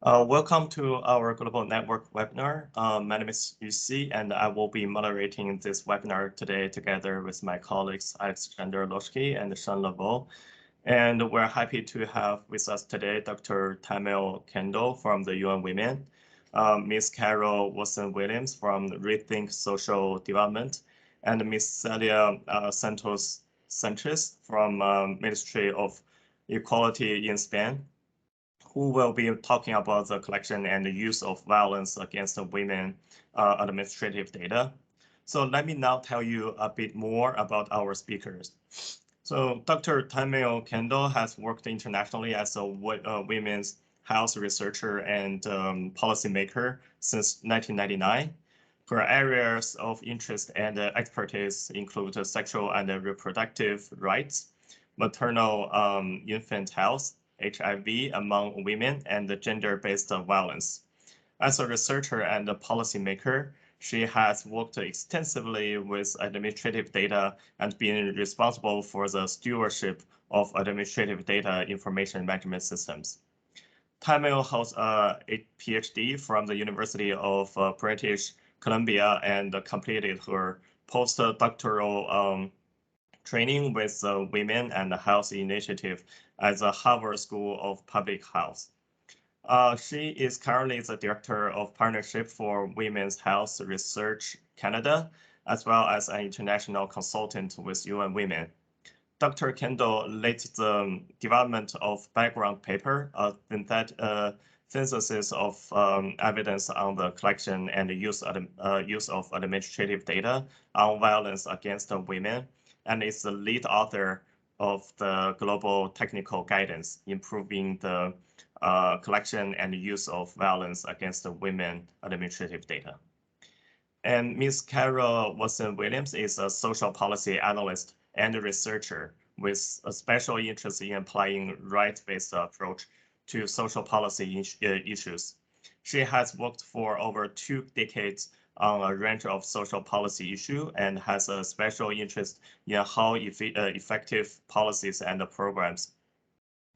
Welcome to our Global Network webinar. My name is Yuxi, and I will be moderating this webinar today together with my colleagues Alexander Loschke and Sean Laveau. And we're happy to have with us today Dr. Tamil Kendall from the UN Women, Ms. Carol Wilson-Williams from Rethink Social Development, and Ms. Celia Santos Sanchez from Ministry of Equality in Spain, who will be talking about the collection and the use of violence against women administrative data. So let me now tell you a bit more about our speakers. So Dr. Tamil Kendall has worked internationally as a women's health researcher and policymaker since 1999. Her areas of interest and expertise include sexual and reproductive rights, maternal infant health, HIV among women, and gender-based violence. As a researcher and a policymaker, she has worked extensively with administrative data and been responsible for the stewardship of administrative data information management systems. Tamil holds a PhD from the University of British Columbia and completed her postdoctoral training with the Women and Health Initiative at the Harvard School of Public Health. She is currently the Director of Partnership for Women's Health Research Canada, as well as an international consultant with UN Women. Dr. Kendall led the development of background paper, synthesis of evidence on the collection and use of administrative data on violence against women, and is the lead author of the Global Technical Guidance, improving the collection and use of violence against women administrative data. And Ms. Carol Wilson-Williams is a social policy analyst and researcher with a special interest in applying right-based approach to social policy issues. She has worked for over 2 decades on a range of social policy issues and has a special interest in how effective policies and programs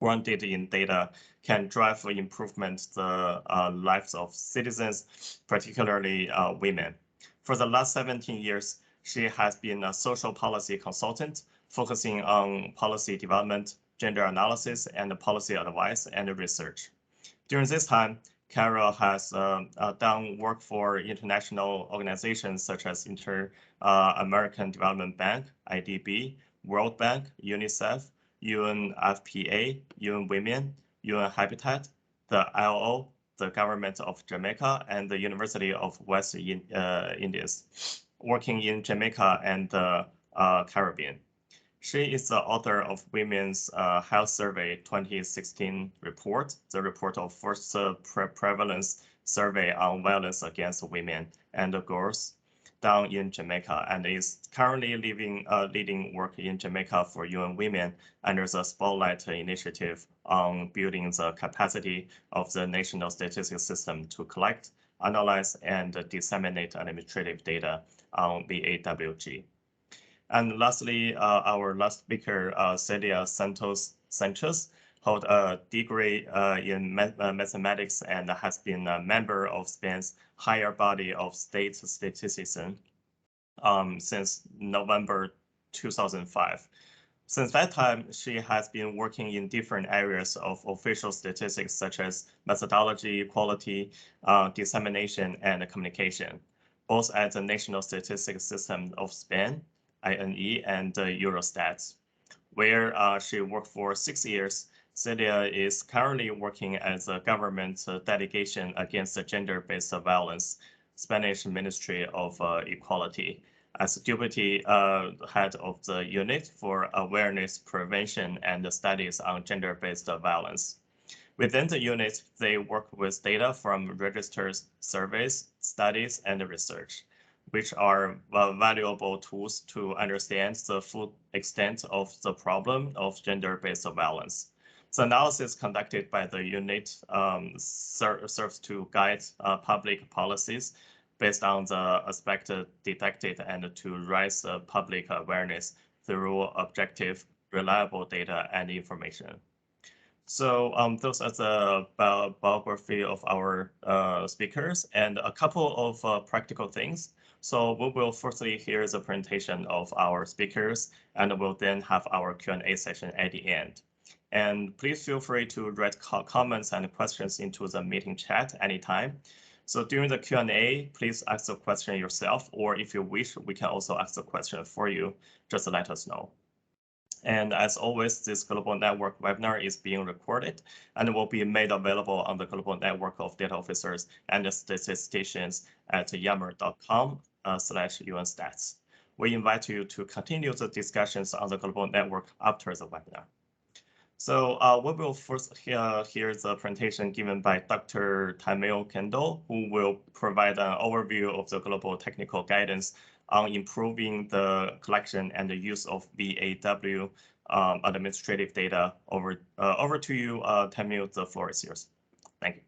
grounded in data can drive improvement the lives of citizens, particularly women. For the last 17 years, she has been a social policy consultant focusing on policy development, gender analysis, and policy advice and research. During this time, Carol has done work for international organizations such as Inter-American Development Bank, IDB, World Bank, UNICEF, UNFPA, UN Women, UN Habitat, the ILO, the government of Jamaica, and the University of West Indies, working in Jamaica and the Caribbean. She is the author of Women's Health Survey 2016 report, the report of first prevalence survey on violence against women and girls done in Jamaica, and is currently leading work in Jamaica for UN Women under the Spotlight initiative on building the capacity of the national statistics system to collect, analyze, and disseminate administrative data on VAWG. And lastly, our last speaker, Celia Santos Sanchez, hold a degree in mathematics and has been a member of Spain's higher body of state statistics since November 2005. Since that time, she has been working in different areas of official statistics, such as methodology, quality, dissemination, and communication, both at the National Statistics System of Spain, INE, and Eurostat, where she worked for 6 years. Celia is currently working as a government delegation against gender-based violence, Spanish Ministry of Equality, as deputy head of the unit for awareness, prevention, and studies on gender-based violence. Within the unit, they work with data from registered surveys, studies, and research, which are valuable tools to understand the full extent of the problem of gender-based violence. The analysis conducted by the unit serves to guide public policies based on the aspect detected and to raise public awareness through objective, reliable data and information. So those are the biography of our speakers and a couple of practical things. So we will firstly hear the presentation of our speakers, and we'll then have our Q&A session at the end. And please feel free to write comments and questions into the meeting chat anytime. So during the Q&A, please ask the question yourself, or if you wish, we can also ask the question for you. Just let us know. And as always, this Global Network webinar is being recorded and will be made available on the Global Network of Data Officers and Statisticians at yammer.com/UNStats. We invite you to continue the discussions on the Global Network after the webinar. So we will first hear the presentation given by Dr. Tamil Kendall, who will provide an overview of the global technical guidance on improving the collection and the use of VAW administrative data. Over to you, Tamil, the floor is yours. Thank you.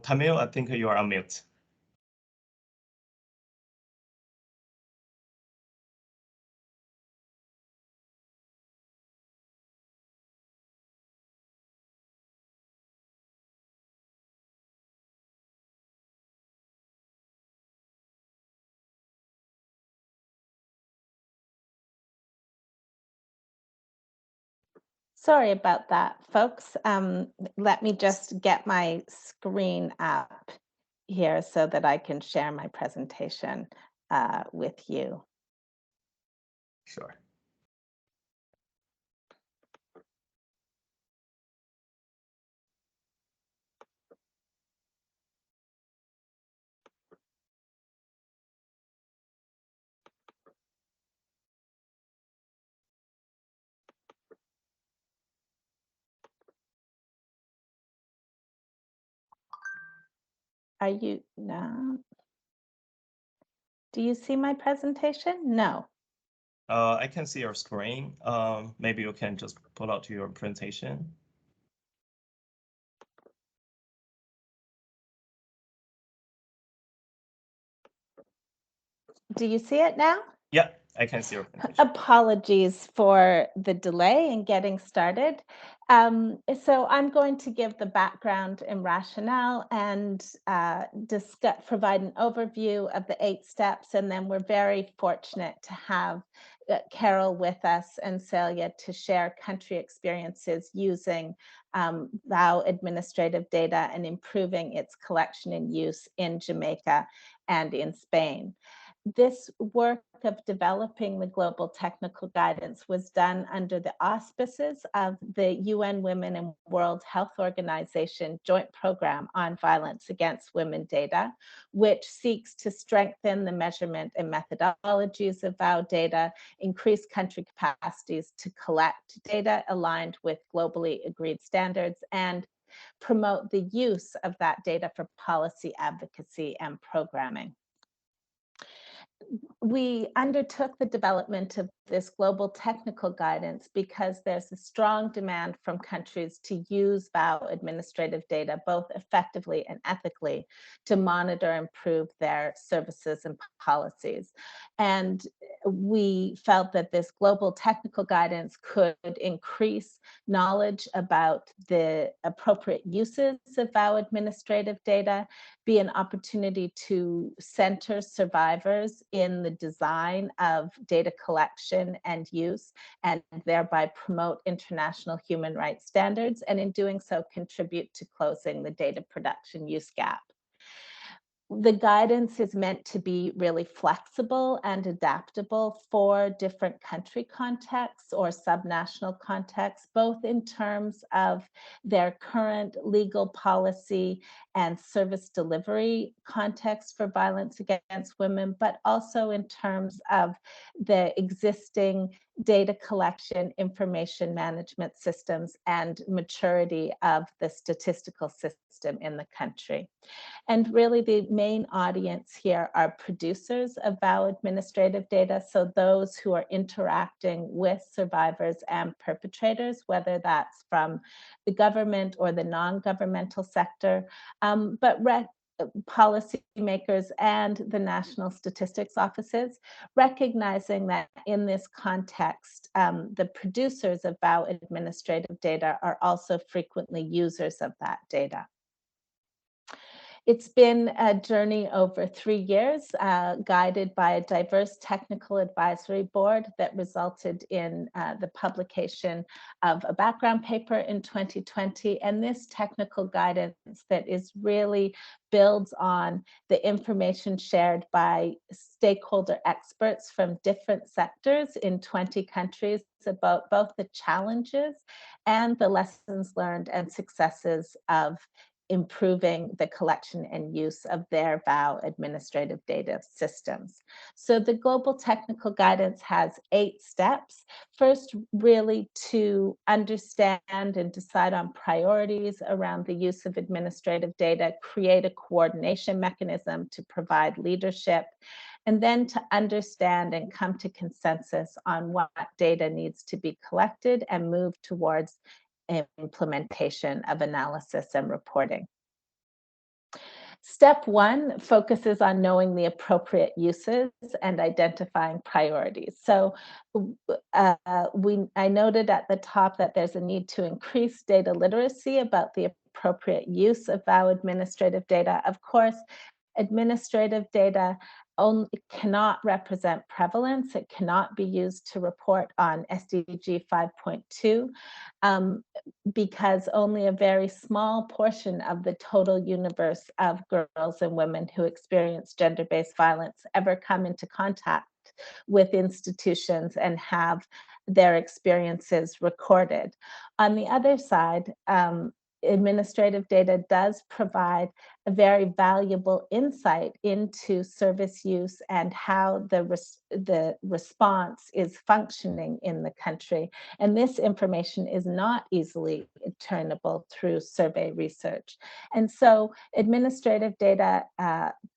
Tamil, I think you are on mute. Sorry about that, folks. Let me just get my screen up here so that I can share my presentation with you. Sure. Are you no? Do you see my presentation? No. I can see your screen. Maybe you can just pull out your presentation. Do you see it now? Yeah, I can see your presentation. Apologies for the delay in getting started. So I'm going to give the background and rationale and provide an overview of the 8 steps. And then we're very fortunate to have Carol with us and Celia to share country experiences using VAW administrative data and improving its collection and use in Jamaica and in Spain. This work of developing the global technical guidance was done under the auspices of the UN Women and World Health Organization Joint Program on Violence Against Women data, which seeks to strengthen the measurement and methodologies of VAW data, increase country capacities to collect data aligned with globally agreed standards, and promote the use of that data for policy advocacy and programming. We undertook the development of this global technical guidance because there's a strong demand from countries to use VAW administrative data both effectively and ethically to monitor and improve their services and policies. And we felt that this global technical guidance could increase knowledge about the appropriate uses of VAW administrative data, be an opportunity to center survivors in the design of data collection and use, and thereby promote international human rights standards, and in doing so, contribute to closing the data production use gap. The guidance is meant to be really flexible and adaptable for different country contexts or subnational contexts, both in terms of their current legal policy and service delivery context for violence against women, but also in terms of the existing data collection, information management systems, and maturity of the statistical system in the country. And really the main audience here are producers of vow administrative data, so those who are interacting with survivors and perpetrators, whether that's from the government or the non-governmental sector, but policymakers and the national statistics offices, recognizing that in this context, the producers of vow administrative data are also frequently users of that data. It's been a journey over 3 years, guided by a diverse technical advisory board that resulted in the publication of a background paper in 2020. And this technical guidance that is really builds on the information shared by stakeholder experts from different sectors in 20 countries about both the challenges and the lessons learned and successes of improving the collection and use of their vow administrative data systems. So the global technical guidance has 8 steps. First, really to understand and decide on priorities around the use of administrative data, create a coordination mechanism to provide leadership, and then to understand and come to consensus on what data needs to be collected and move towards implementation of analysis and reporting. Step 1 focuses on knowing the appropriate uses and identifying priorities. So I noted at the top that there's a need to increase data literacy about the appropriate use of vow administrative data. Of course, administrative data cannot represent prevalence. It cannot be used to report on SDG 5.2 because only a very small portion of the total universe of girls and women who experience gender-based violence ever come into contact with institutions and have their experiences recorded. On the other side, administrative data does provide a very valuable insight into service use and how the response is functioning in the country. And this information is not easily obtainable through survey research. And so administrative data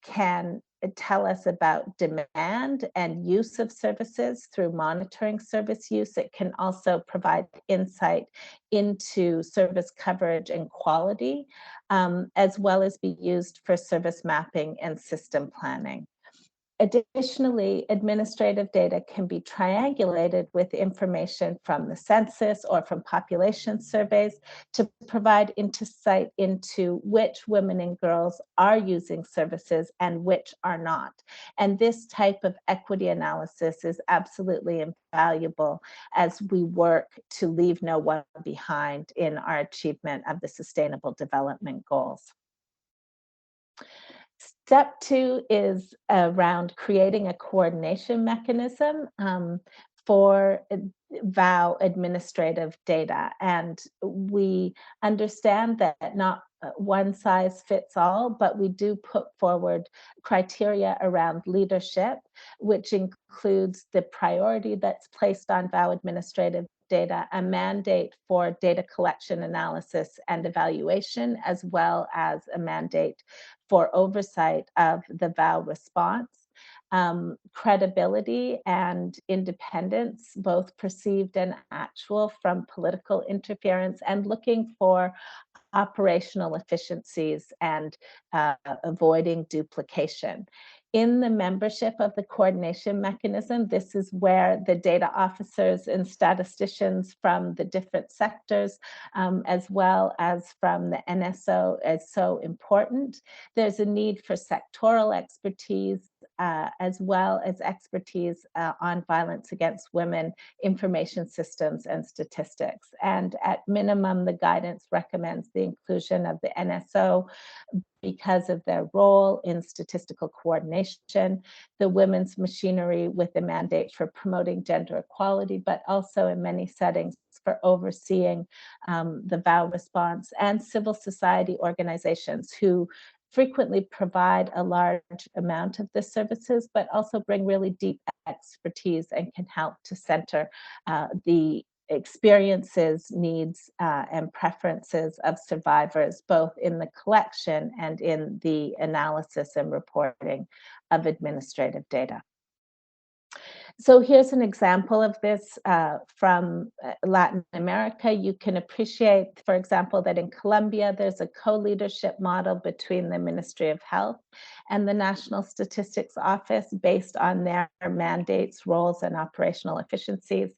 can tell us about demand and use of services through monitoring service use. It can also provide insight into service coverage and quality, as well as be used for service mapping and system planning. Additionally, administrative data can be triangulated with information from the census or from population surveys to provide insight into which women and girls are using services and which are not. And this type of equity analysis is absolutely invaluable as we work to leave no one behind in our achievement of the Sustainable Development Goals. Step 2 is around creating a coordination mechanism for vow administrative data. And we understand that not one size fits all, but we do put forward criteria around leadership, which includes the priority that's placed on vow administrative data, a mandate for data collection, analysis, and evaluation, as well as a mandate for oversight of the vow response, credibility and independence, both perceived and actual, from political interference, and looking for operational efficiencies and avoiding duplication. In the membership of the coordination mechanism, this is where the data officers and statisticians from the different sectors, as well as from the NSO, is so important. There's a need for sectoral expertise, as well as expertise on violence against women, information systems, and statistics. And at minimum, the guidance recommends the inclusion of the NSO because of their role in statistical coordination, the women's machinery with a mandate for promoting gender equality, but also in many settings for overseeing the vow response, and civil society organizations who frequently provide a large amount of the services, but also bring really deep expertise and can help to center the experiences, needs, and preferences of survivors, both in the collection and in the analysis and reporting of administrative data. So here's an example of this from Latin America. You can appreciate, for example, that in Colombia, there's a co-leadership model between the Ministry of Health and the National Statistics Office based on their mandates, roles, and operational efficiencies.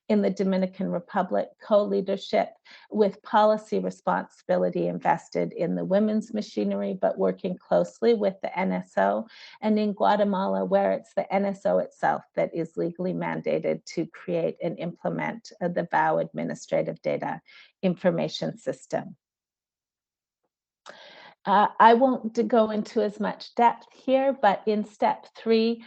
In the Dominican Republic, co-leadership with policy responsibility invested in the women's machinery, but working closely with the NSO. And in Guatemala, where it's the NSO itself that is legally mandated to create and implement the VOW administrative data information system. I won't go into as much depth here, but in step 3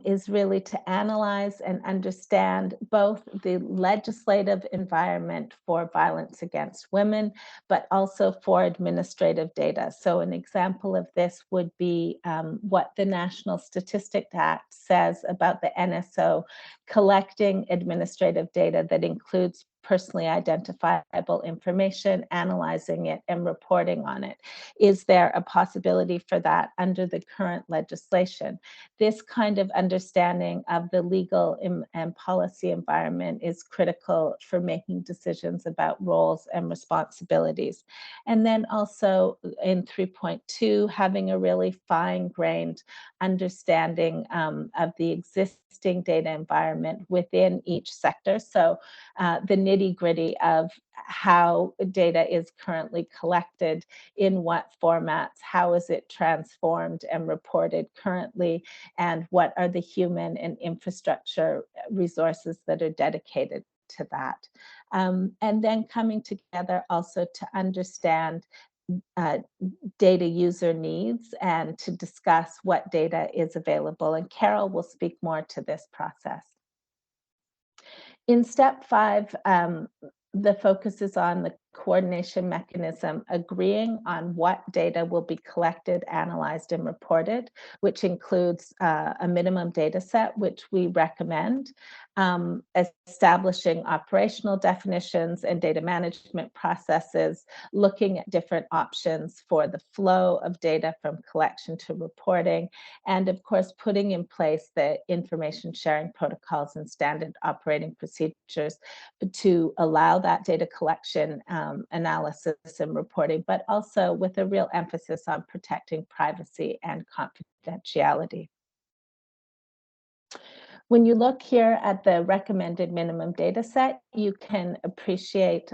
is really to analyze and understand both the legislative environment for violence against women, but also for administrative data. So an example of this would be what the National Statistics Act says about the NSO collecting administrative data that includes personally identifiable information, analyzing it, and reporting on it. Is there a possibility for that under the current legislation? This kind of understanding of the legal and policy environment is critical for making decisions about roles and responsibilities. And then also in 3.2, having a really fine-grained understanding of the existing data environment within each sector. So the nitty-gritty of how data is currently collected, in what formats, how is it transformed and reported currently, and what are the human and infrastructure resources that are dedicated to that. And then coming together also to understand data user needs and to discuss what data is available. And Carol will speak more to this process. In step 5, the focus is on the coordination mechanism, agreeing on what data will be collected, analyzed, and reported, which includes a minimum data set, which we recommend, establishing operational definitions and data management processes, looking at different options for the flow of data from collection to reporting, and of course, putting in place the information sharing protocols and standard operating procedures to allow that data collection, analysis, and reporting, but also with a real emphasis on protecting privacy and confidentiality. When you look here at the recommended minimum data set, you can appreciate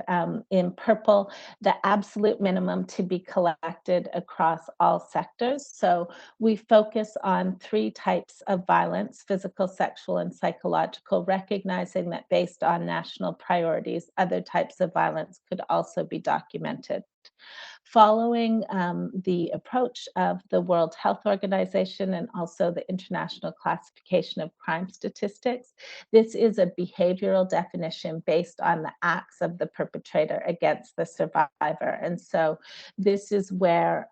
in purple the absolute minimum to be collected across all sectors. So we focus on 3 types of violence: physical, sexual, and psychological, recognizing that based on national priorities, other types of violence could also be documented. Following the approach of the World Health Organization and also the International Classification of Crime Statistics, this is a behavioral definition based on the acts of the perpetrator against the survivor. And so this is where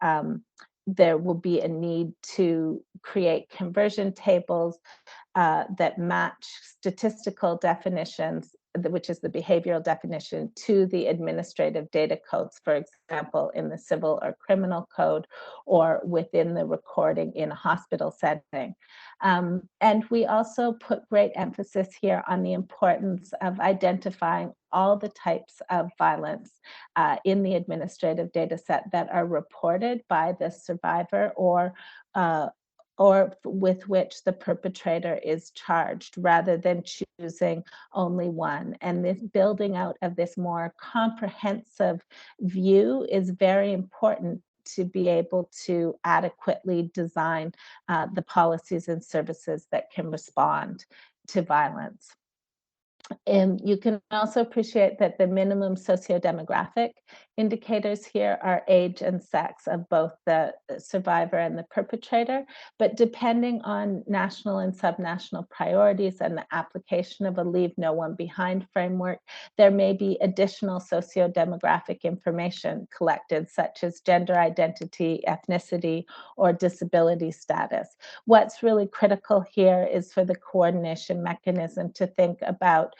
there will be a need to create conversion tables that match statistical definitions, which is the behavioral definition, to the administrative data codes, for example, in the civil or criminal code, or within the recording in a hospital setting. And we also put great emphasis here on the importance of identifying all the types of violence in the administrative data set that are reported by the survivor or with which the perpetrator is charged, rather than choosing only one. And this building out of this more comprehensive view is very important to be able to adequately design the policies and services that can respond to violence. You can also appreciate that the minimum socio-demographic indicators here are age and sex of both the survivor and the perpetrator, but depending on national and subnational priorities and the application of a Leave No One Behind framework, there may be additional socio-demographic information collected, such as gender identity, ethnicity, or disability status. What's really critical here is for the coordination mechanism to think about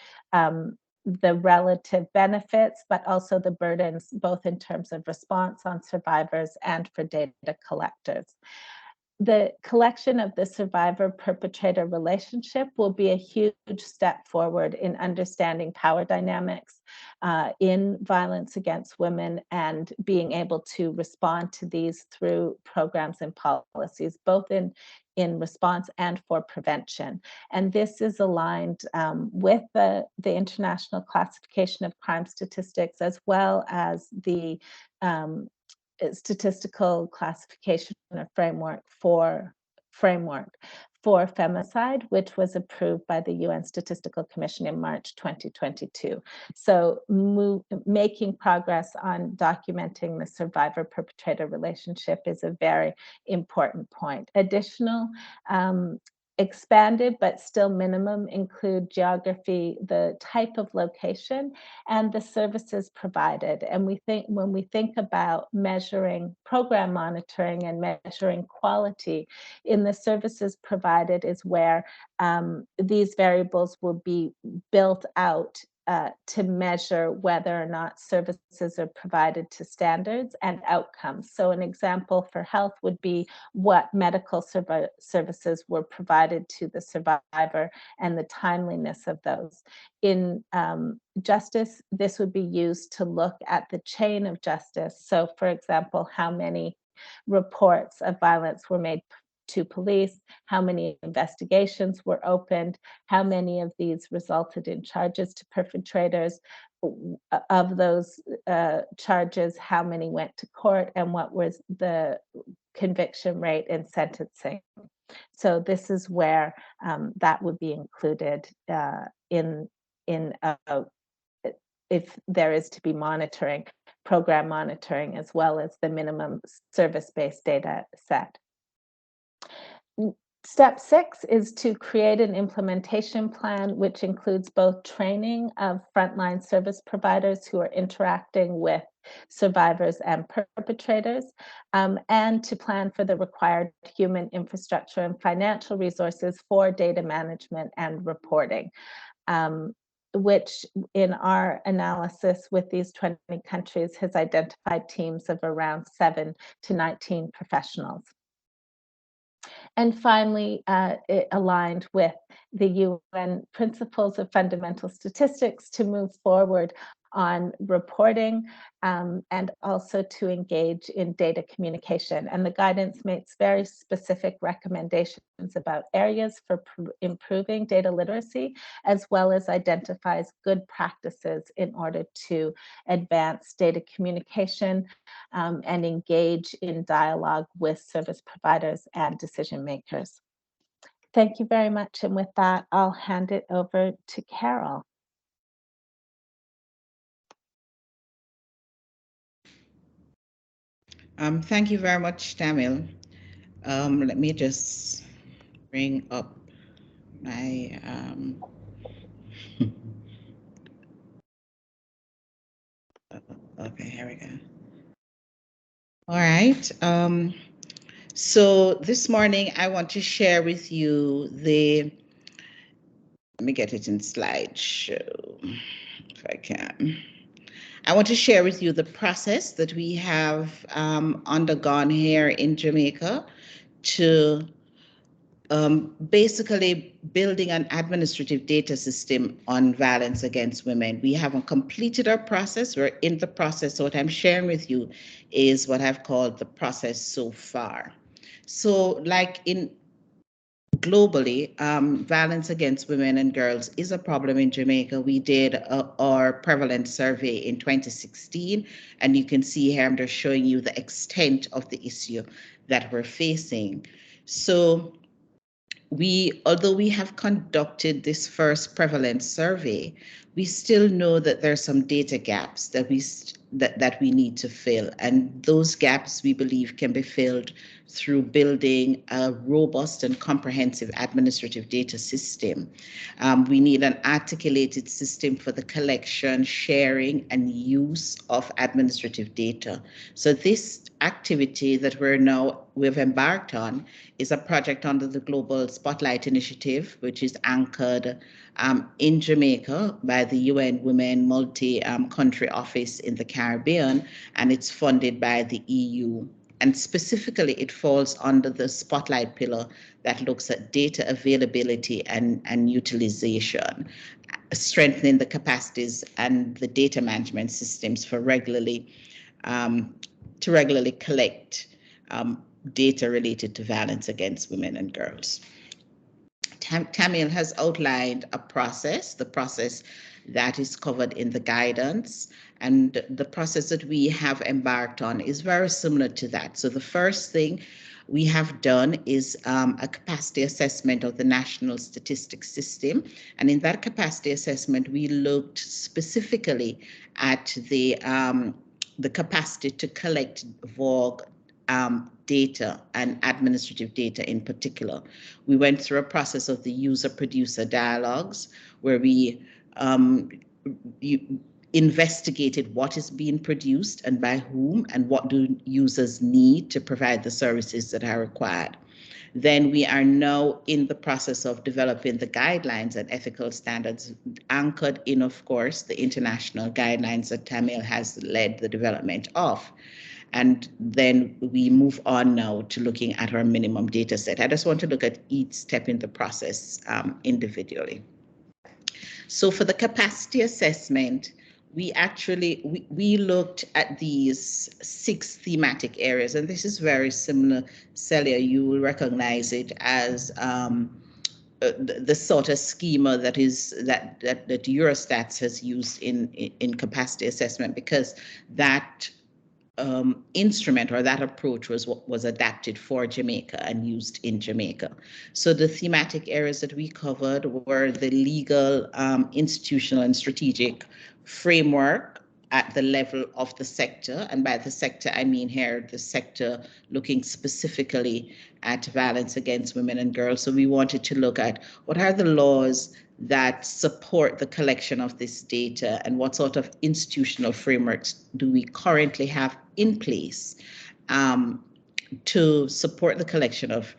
the relative benefits, but also the burdens, both in terms of response on survivors and for data collectors. The collection of the survivor-perpetrator relationship will be a huge step forward in understanding power dynamics in violence against women and being able to respond to these through programs and policies, both in response and for prevention. And this is aligned with the International Classification of Crime Statistics, as well as the Statistical Classification or Framework for femicide, which was approved by the UN Statistical Commission in March 2022. So making progress on documenting the survivor-perpetrator relationship is a very important point. Additional expanded but still minimum include geography, the type of location, and the services provided. And when we think about measuring program monitoring and measuring quality in the services provided is where these variables will be built out to measure whether or not services are provided to standards and outcomes. So an example for health would be what medical services were provided to the survivor and the timeliness of those. In justice, this would be used to look at the chain of justice. So for example, how many reports of violence were made to police, how many investigations were opened, how many of these resulted in charges to perpetrators, of those charges, how many went to court, and what was the conviction rate and sentencing. So this is where that would be included if there is to be monitoring, program monitoring, as well as the minimum service-based data set. Step 6 is to create an implementation plan, which includes both training of frontline service providers who are interacting with survivors and perpetrators, and to plan for the required human infrastructure and financial resources for data management and reporting, which in our analysis with these 20 countries has identified teams of around 7 to 19 professionals. And finally, it aligned with the UN Principles of Fundamental Statistics to move forward on reporting and also to engage in data communication. And the guidance makes very specific recommendations about areas for improving data literacy, as well as identifies good practices in order to advance data communication and engage in dialogue with service providers and decision makers. Thank you very much. And with that, I'll hand it over to Carol. Thank you very much, Tamil. Let me just bring up my okay, here we go. All right. So this morning I want to share with you let me get it in slideshow if I can. I want to share with you the process that we have undergone here in Jamaica to basically building an administrative data system on violence against women. We haven't completed our process. We're in the process. So what I'm sharing with you is what I've called the process so far. So like globally, violence against women and girls is a problem in Jamaica. We did our prevalence survey in 2016, and you can see here I'm just showing you the extent of the issue that we're facing. So although we have conducted this first prevalence survey, we still know that there are some data gaps that we need to fill, and those gaps we believe can be filled through building a robust and comprehensive administrative data system. We need an articulated system for the collection, sharing, and use of administrative data. So this activity that we've embarked on is a project under the Global Spotlight Initiative, which is anchored in Jamaica by the UN Women Multi-Country Office in the Caribbean, and it's funded by the EU. And specifically, it falls under the Spotlight pillar that looks at data availability and utilization, strengthening the capacities and the data management systems for regularly collect data related to violence against women and girls. Tamil has outlined a process, the process that is covered in the guidance, and the process that we have embarked on is very similar to that. So the first thing we have done is a capacity assessment of the national statistics system. And in that capacity assessment, we looked specifically at the capacity to collect VOG data and administrative data in particular. We went through a process of the user-producer dialogues where we investigated what is being produced and by whom and what do users need to provide the services that are required. Then we are now in the process of developing the guidelines and ethical standards anchored in, of course, the international guidelines that Tamil has led the development of. And then we move on now to looking at our minimum data set. I just want to look at each step in the process individually. So for the capacity assessment, we looked at these 6 thematic areas, and this is very similar. Celia, you will recognize it as the sort of schema that Eurostats has used in capacity assessment, because that instrument or that approach was adapted for Jamaica and used in Jamaica. So the thematic areas that we covered were the legal, institutional, and strategic framework at the level of the sector. And by the sector, I mean here the sector looking specifically at violence against women and girls. So we wanted to look at what are the laws that support the collection of this data and what sort of institutional frameworks do we currently have in place to support the collection of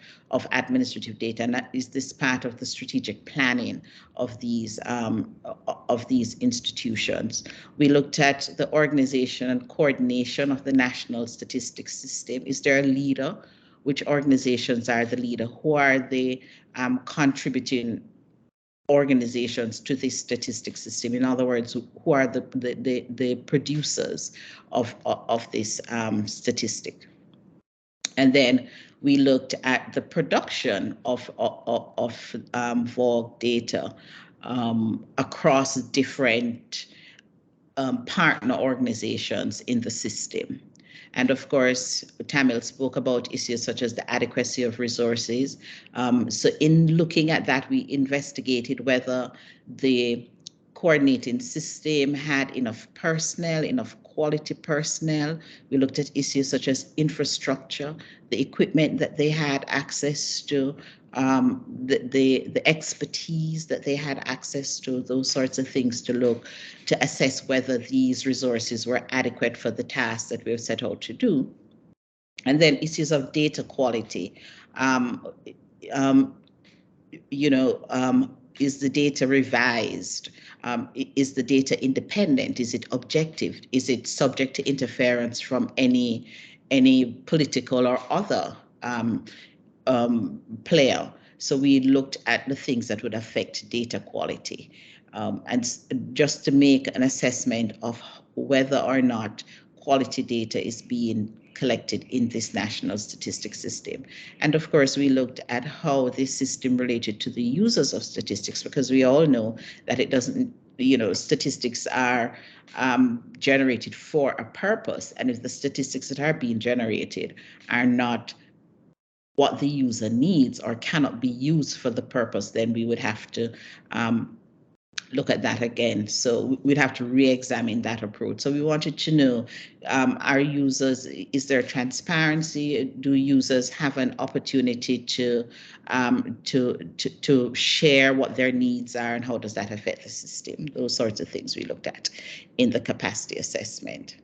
administrative data, and that is this part of the strategic planning of these institutions. We looked at the organization and coordination of the national statistics system. Is there a leader? Which organizations are the leader? Who are the contributing organizations to this statistics system? In other words, who are the producers of this statistic? And then we looked at the production of VOG data across different partner organizations in the system. And of course, Tamil spoke about issues such as the adequacy of resources. So in looking at that, we investigated whether the coordinating system had enough personnel, enough quality personnel. We looked at issues such as infrastructure, the equipment that they had access to, the expertise that they had access to, those sorts of things to assess whether these resources were adequate for the tasks that we've set out to do. And then issues of data quality. Is the data revised? Is the data independent? Is it objective? Is it subject to interference from any political or other player? So we looked at the things that would affect data quality, and just to make an assessment of whether or not quality data is being collected in this national statistics system. And of course, we looked at how this system related to the users of statistics, because we all know that it doesn't, statistics are generated for a purpose. And if the statistics that are being generated are not what the user needs or cannot be used for the purpose, then we would have to look at that again. So we'd have to re-examine that approach. So we wanted to know, our users, is there transparency? Do users have an opportunity to share what their needs are, and how does that affect the system? Those sorts of things we looked at in the capacity assessment.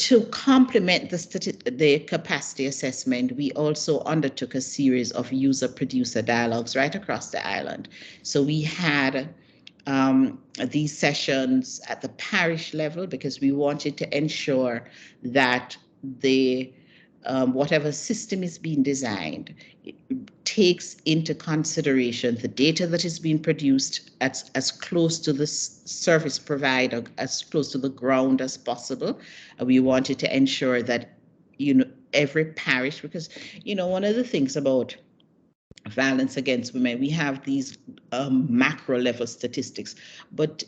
To complement the capacity assessment, we also undertook a series of user-producer dialogues right across the island. So we had these sessions at the parish level because we wanted to ensure that the whatever system is being designed takes into consideration the data that is being produced as close to the service provider, as close to the ground as possible. We wanted to ensure that, every parish, because, one of the things about violence against women, we have these macro level statistics, but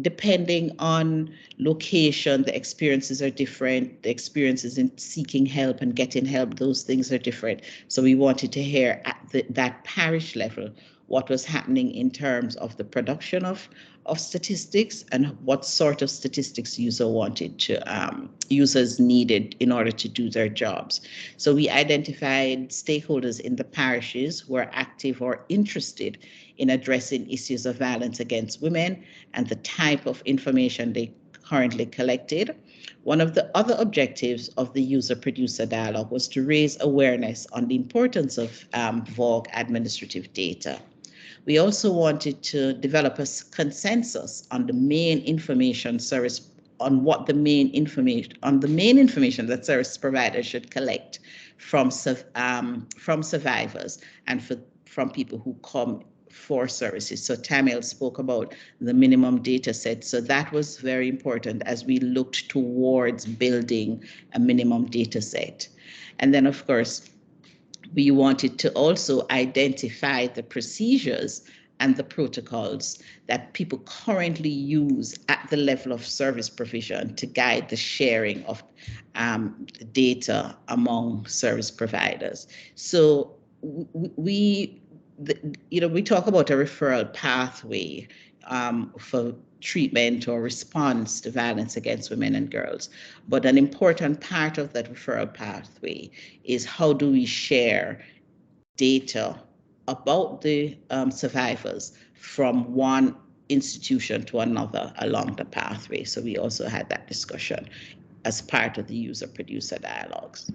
depending on location, the experiences are different. The experiences in seeking help and getting help, those things are different. So we wanted to hear at that parish level what was happening in terms of the production of statistics and what sort of statistics users needed in order to do their jobs. So we identified stakeholders in the parishes who are active or interested in addressing issues of violence against women and the type of information they currently collected. One of the other objectives of the user-producer dialogue was to raise awareness on the importance of VOG administrative data. We also wanted to develop a consensus on the main information service, on what the main information that service providers should collect from survivors and from people who come for services. So Tamil spoke about the minimum data set. So that was very important as we looked towards building a minimum data set. And then, of course, we wanted to also identify the procedures and the protocols that people currently use at the level of service provision to guide the sharing of data among service providers. So we talk about a referral pathway for treatment or response to violence against women and girls. But an important part of that referral pathway is how do we share data about the survivors from one institution to another along the pathway. So we also had that discussion as part of the user-producer dialogues.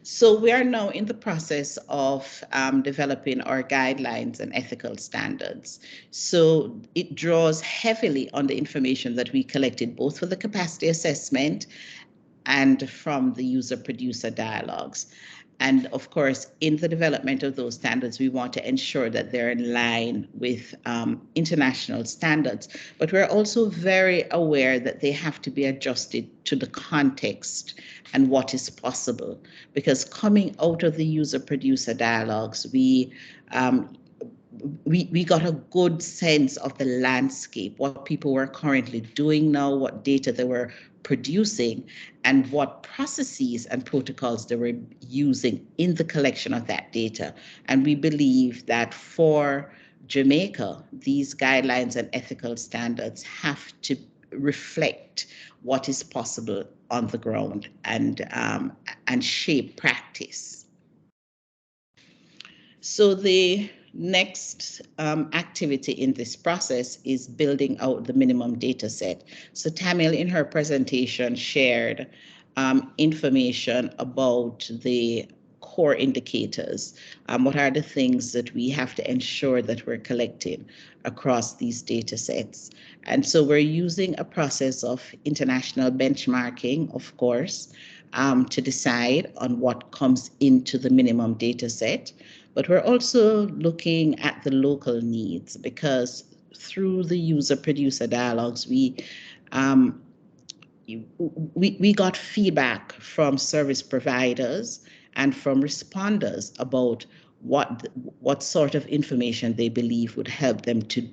So we are now in the process of developing our guidelines and ethical standards. So it draws heavily on the information that we collected both for the capacity assessment and from the user-producer dialogues. And of course, in the development of those standards, we want to ensure that they're in line with international standards. But we're also very aware that they have to be adjusted to the context and what is possible. Because coming out of the user-producer dialogues, we got a good sense of the landscape, what people were currently doing now, what data they were producing, and what processes and protocols they were using in the collection of that data. And we believe that for Jamaica, these guidelines and ethical standards have to reflect what is possible on the ground and shape practice. So the next activity in this process is building out the minimum data set. So Tamil in her presentation shared information about the core indicators. What are the things that we have to ensure that we're collecting across these data sets? And so we're using a process of international benchmarking, of course, to decide on what comes into the minimum data set. But we're also looking at the local needs, because through the user-producer dialogues, we got feedback from service providers and from responders about what sort of information they believe would help them to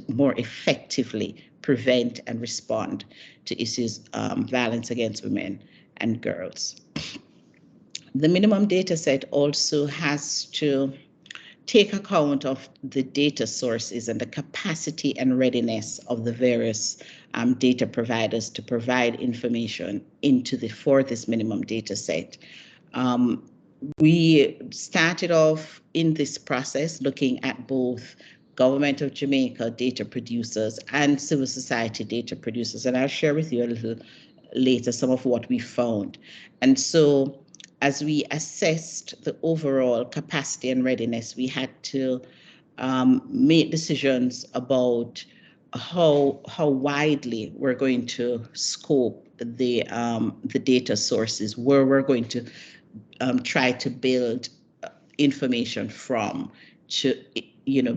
more effectively prevent and respond to issues violence against women and girls. The minimum data set also has to take account of the data sources and the capacity and readiness of the various data providers to provide information for this minimum data set. We started off in this process looking at both Government of Jamaica data producers and civil society data producers, and I'll share with you a little later some of what we found. And so as we assessed the overall capacity and readiness, we had to make decisions about how widely we're going to scope the data sources, where we're going to try to build information from, to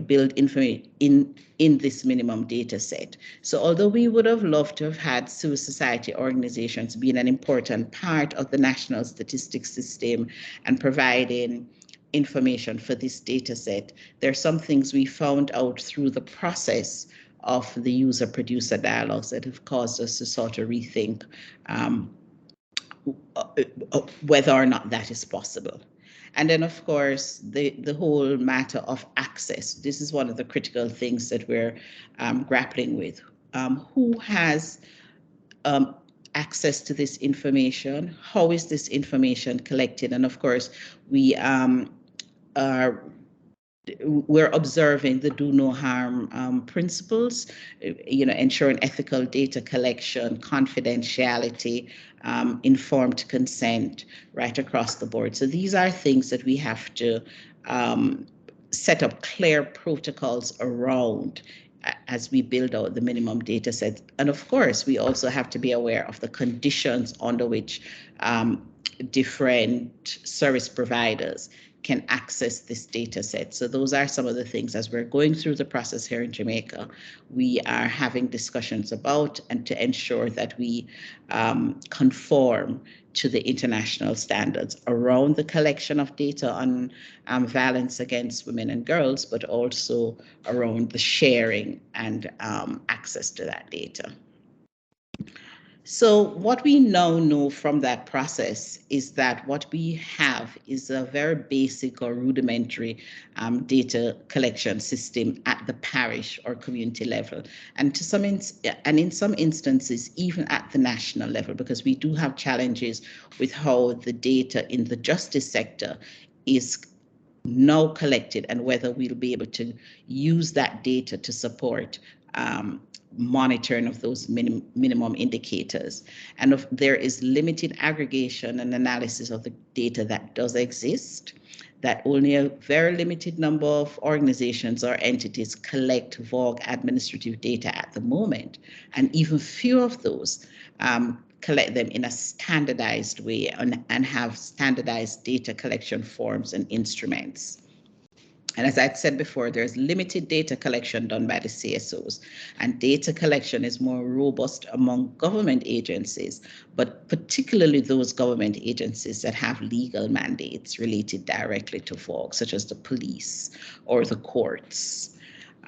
build information in this minimum data set. So although we would have loved to have had civil society organizations being an important part of the national statistics system and providing information for this data set, there are some things we found out through the process of the user-producer dialogues that have caused us to sort of rethink whether or not that is possible. And then, of course, the whole matter of access. This is one of the critical things that we're grappling with. Who has access to this information? How is this information collected? And of course, we're observing the do no harm principles, ensuring ethical data collection, confidentiality, informed consent right across the board. So these are things that we have to set up clear protocols around as we build out the minimum data set. And of course, we also have to be aware of the conditions under which different service providers can access this data set. So those are some of the things as we're going through the process here in Jamaica, we are having discussions about, and to ensure that we conform to the international standards around the collection of data on violence against women and girls, but also around the sharing and access to that data. So what we now know from that process is that what we have is a very basic or rudimentary data collection system at the parish or community level, and in some instances even at the national level, because we do have challenges with how the data in the justice sector is now collected and whether we'll be able to use that data to support monitoring of those minimum indicators. And if there is limited aggregation and analysis of the data that does exist, that only a very limited number of organizations or entities collect VOG administrative data at the moment, and even few of those collect them in a standardized way and have standardized data collection forms and instruments. And as I said before, there's limited data collection done by the CSOs, and data collection is more robust among government agencies, but particularly those government agencies that have legal mandates related directly to VOG, such as the police or the courts.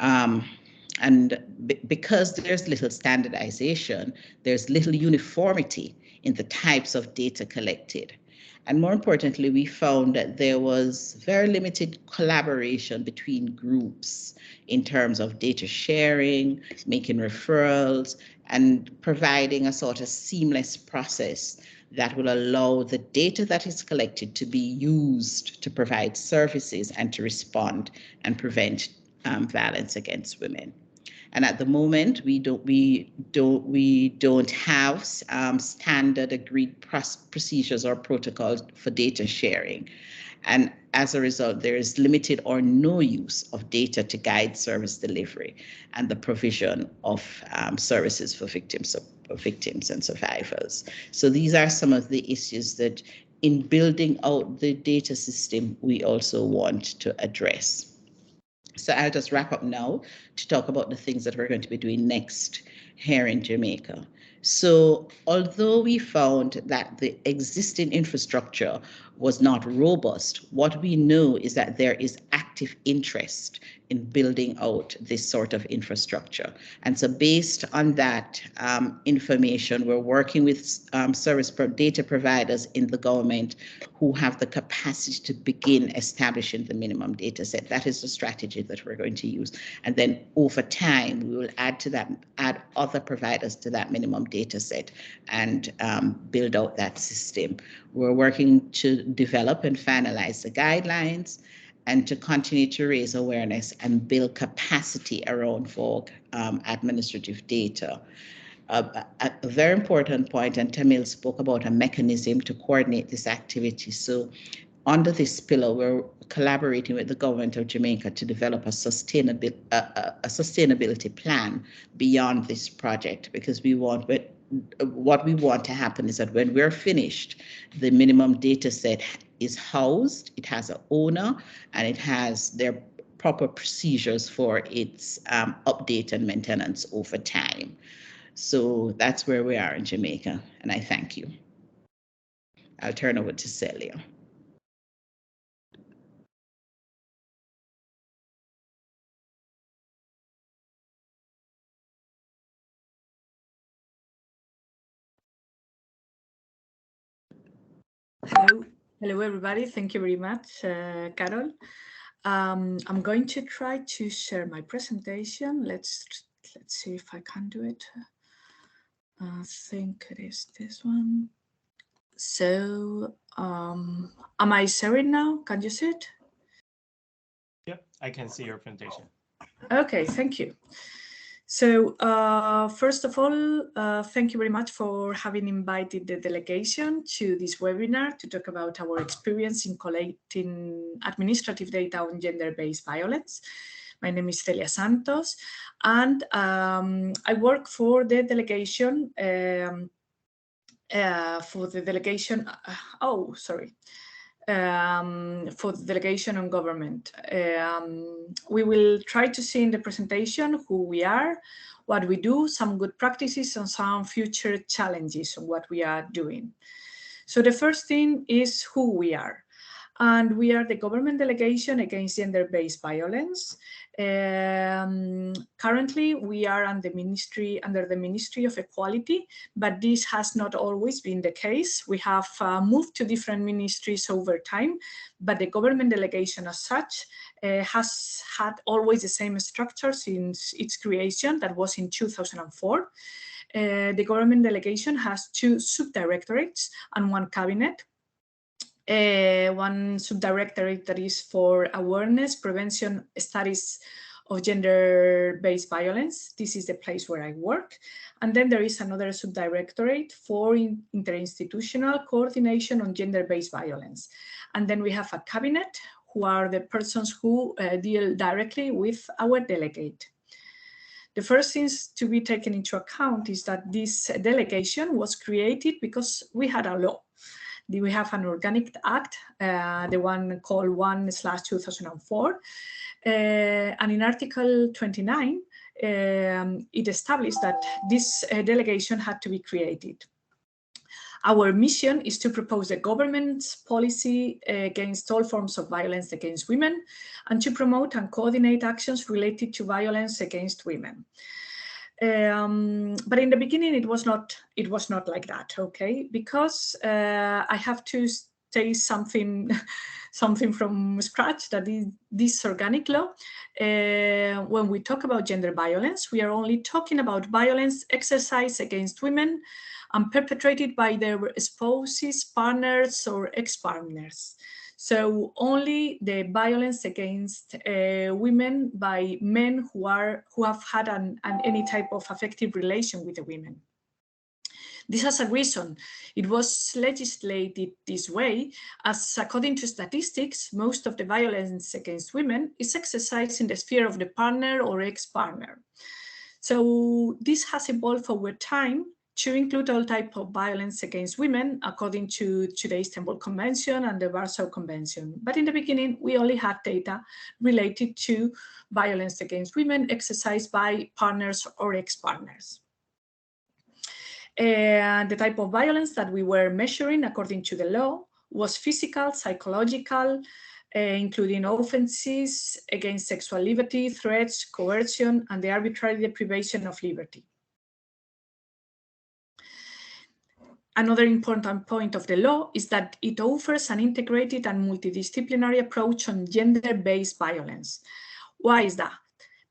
And because there's little standardization, there's little uniformity in the types of data collected. And more importantly, we found that there was very limited collaboration between groups in terms of data sharing, making referrals, and providing a sort of seamless process that will allow the data that is collected to be used to provide services and to respond and prevent violence against women. And at the moment, we don't have standard agreed procedures or protocols for data sharing. And as a result, there is limited or no use of data to guide service delivery and the provision of services for victims and survivors. So these are some of the issues that in building out the data system, we also want to address. So I'll just wrap up now to talk about the things that we're going to be doing next here in Jamaica. So although we found that the existing infrastructure was not robust, what we know is that there is active active interest in building out this sort of infrastructure. And so based on that information, we're working with data providers in the government who have the capacity to begin establishing the minimum data set. That is the strategy that we're going to use. And then over time, we will add other providers to that minimum data set and build out that system. We're working to develop and finalize the guidelines and to continue to raise awareness and build capacity around VOG administrative data. A very important point, and Tamil spoke about a mechanism to coordinate this activity. So under this pillar, we're collaborating with the government of Jamaica to develop a sustainability plan beyond this project, because what we want to happen is that when we're finished, the minimum data set is housed, it has an owner, and it has their proper procedures for its update and maintenance over time. So that's where we are in Jamaica, and I thank you. I'll turn over to Celia. Hello everybody. Thank you very much, Carol. I'm going to try to share my presentation. Let's see if I can do it. I think it is this one. So, am I sharing now? Can you see it? Yep, I can see your presentation. Okay, thank you. So first of all, thank you very much for having invited the delegation to this webinar to talk about our experience in collecting administrative data on gender-based violence. My name is Celia Santos, and I work for the delegation for the delegation on government. We will try to see in the presentation who we are, what we do, some good practices, and some future challenges on what we are doing. So the first thing is who we are. And we are the government delegation against gender-based violence. Currently, we are under the Ministry of Equality, but this has not always been the case. We have moved to different ministries over time, but the government delegation as such has had always the same structure since its creation, that was in 2004. The government delegation has 2 subdirectorates and 1 cabinet. One subdirectorate that is for awareness, prevention, studies of gender-based violence. This is the place where I work. And then there is another subdirectorate for interinstitutional coordination on gender-based violence. And then we have a cabinet, who are the persons who deal directly with our delegate. The first things to be taken into account is that this delegation was created because we had a law. We have an organic act, the one called 1/2004, and in Article 29, it established that this delegation had to be created. Our mission is to propose the government's policy against all forms of violence against women and to promote and coordinate actions related to violence against women. But in the beginning, it was not like that, okay? Because I have to say something from scratch, that is this organic law. When we talk about gender violence, we are only talking about violence exercised against women and perpetrated by their spouses, partners, or ex-partners. So only the violence against women by men who have had any type of affective relation with the women. This has a reason. It was legislated this way, as according to statistics, most of the violence against women is exercised in the sphere of the partner or ex-partner. So this has evolved over time to include all types of violence against women according to the Istanbul Convention and the Warsaw Convention. But in the beginning, we only had data related to violence against women exercised by partners or ex-partners. The type of violence that we were measuring according to the law was physical, psychological, including offenses against sexual liberty, threats, coercion, and the arbitrary deprivation of liberty. Another important point of the law is that it offers an integrated and multidisciplinary approach on gender-based violence. Why is that?